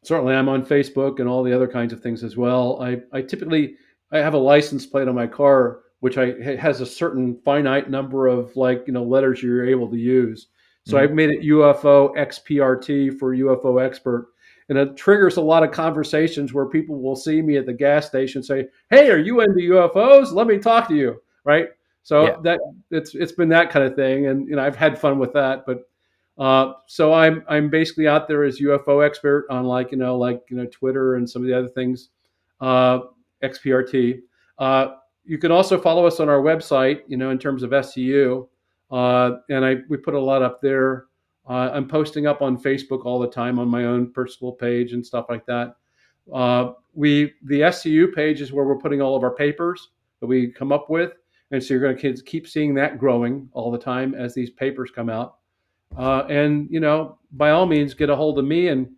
F: certainly I'm on Facebook and all the other kinds of things as well. I typically have a license plate on my car, which has a certain finite number of letters you're able to use. So I've made it UFO XPRT for UFO expert. And it triggers a lot of conversations where people will see me at the gas station and say, "Hey, are you into UFOs? Let me talk to you." Right. So that it's been that kind of thing. And, I've had fun with that. But so I'm basically out there as UFO expert on Twitter and some of the other things, XPRT. You can also follow us on our website, in terms of SCU. And we put a lot up there. I'm posting up on Facebook all the time on my own personal page and stuff like that. The SCU page is where we're putting all of our papers that we come up with. And so you're going to keep seeing that growing all the time as these papers come out. And by all means, get a hold of me and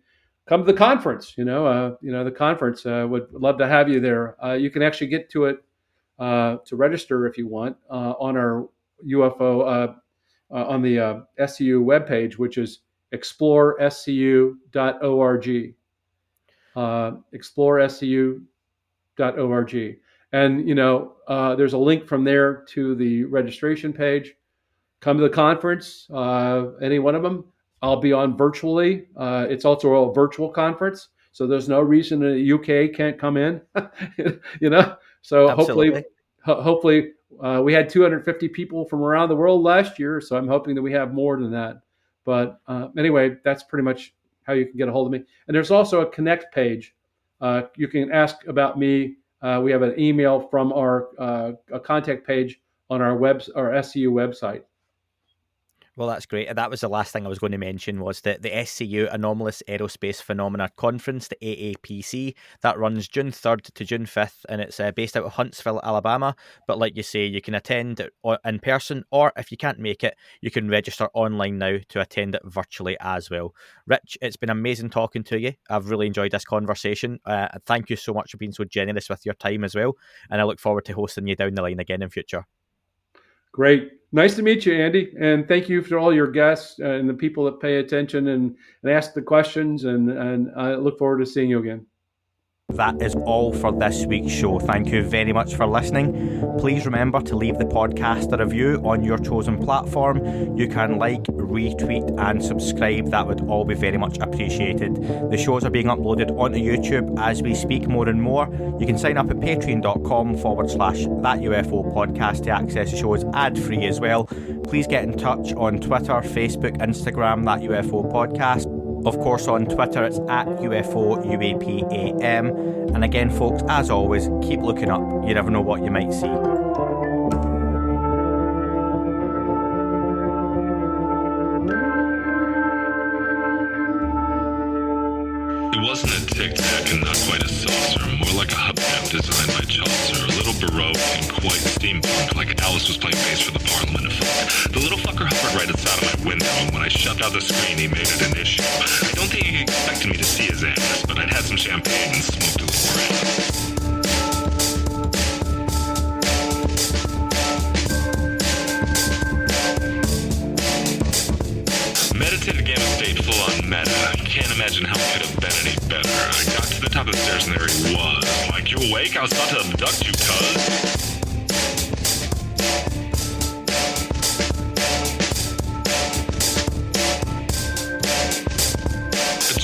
F: come to the conference. The conference would love to have you there. You can actually get to it to register if you want on our UFO on the SCU webpage, which is explorescu.org. Explorescu.org. And there's a link from there to the registration page. Come to the conference, any one of them. I'll be on virtually. It's also a virtual conference, so there's no reason the UK can't come in. So
E: Absolutely.
F: hopefully we had 250 people from around the world last year, so I'm hoping that we have more than that. But anyway, that's pretty much how you can get a hold of me. And there's also a connect page. You can ask about me. We have an email from our a contact page on our SCU website.
E: Well, that's great. That was the last thing I was going to mention was that the SCU Anomalous Aerospace Phenomena Conference, the AAPC, that runs June 3rd to June 5th, and it's based out of Huntsville, Alabama. But like you say, you can attend in person, or if you can't make it, you can register online now to attend it virtually as well. Rich, it's been amazing talking to you. I've really enjoyed this conversation. Thank you so much for being so generous with your time as well, and I look forward to hosting you down the line again in future.
F: Great. Nice to meet you, Andy. And thank you for all your guests and the people that pay attention and ask the questions. And I look forward to seeing you again.
E: That is all for this week's show. Thank you very much for listening. Please remember to leave the podcast a review on your chosen platform. You can retweet and subscribe. That would all be very much appreciated. The shows are being uploaded onto YouTube as we speak more and more. You can sign up at patreon.com/thatUFO podcast to access the shows ad-free as well. Please get in touch on Twitter, Facebook, Instagram, That UFO Podcast. Of course, on Twitter, it's at UFO UAP AM. And again, folks, as always, keep looking up. You never know what you might see.
G: It wasn't a tic-tac and not quite a saucer, more like a hubcap designed by Chaucer, a little baroque and quite steampunk, like Alice was playing bass for the Parliament of Folk. The little fucker hovered right outside of my window, and when I shoved out the screen, he made it an issue. I don't think he expected me to see his ass, but I'd had some champagne and smoked a little around. Meditative gamma state full full-on meta. Can't imagine how it could have been any better. I got to the top of the stairs and there he was. Like, you awake? I was about to abduct you, cuz.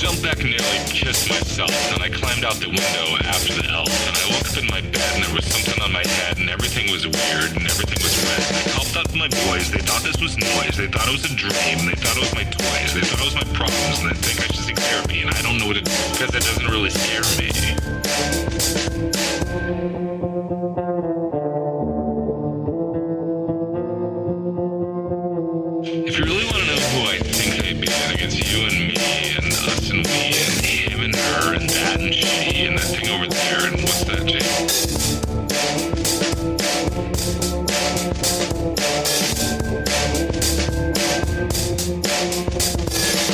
G: Jumped back and nearly kissed myself, and I climbed out the window after the elf, and I woke up in my bed and there was something on my head and everything was weird and everything was red. And I called out to my boys, they thought this was noise, they thought it was a dream, they thought it was my toys, they thought it was my problems, and they think I should seek therapy, and I don't know what to do because it doesn't really scare me. If you really want to know who I think they be, I think it's you and me and us and we and him and her and that and she and that thing over there and what's that, Jay?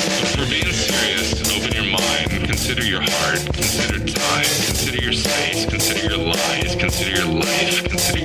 G: But if we're being serious, open your mind, consider your heart, consider time, consider your space, consider your lies, consider your life, consider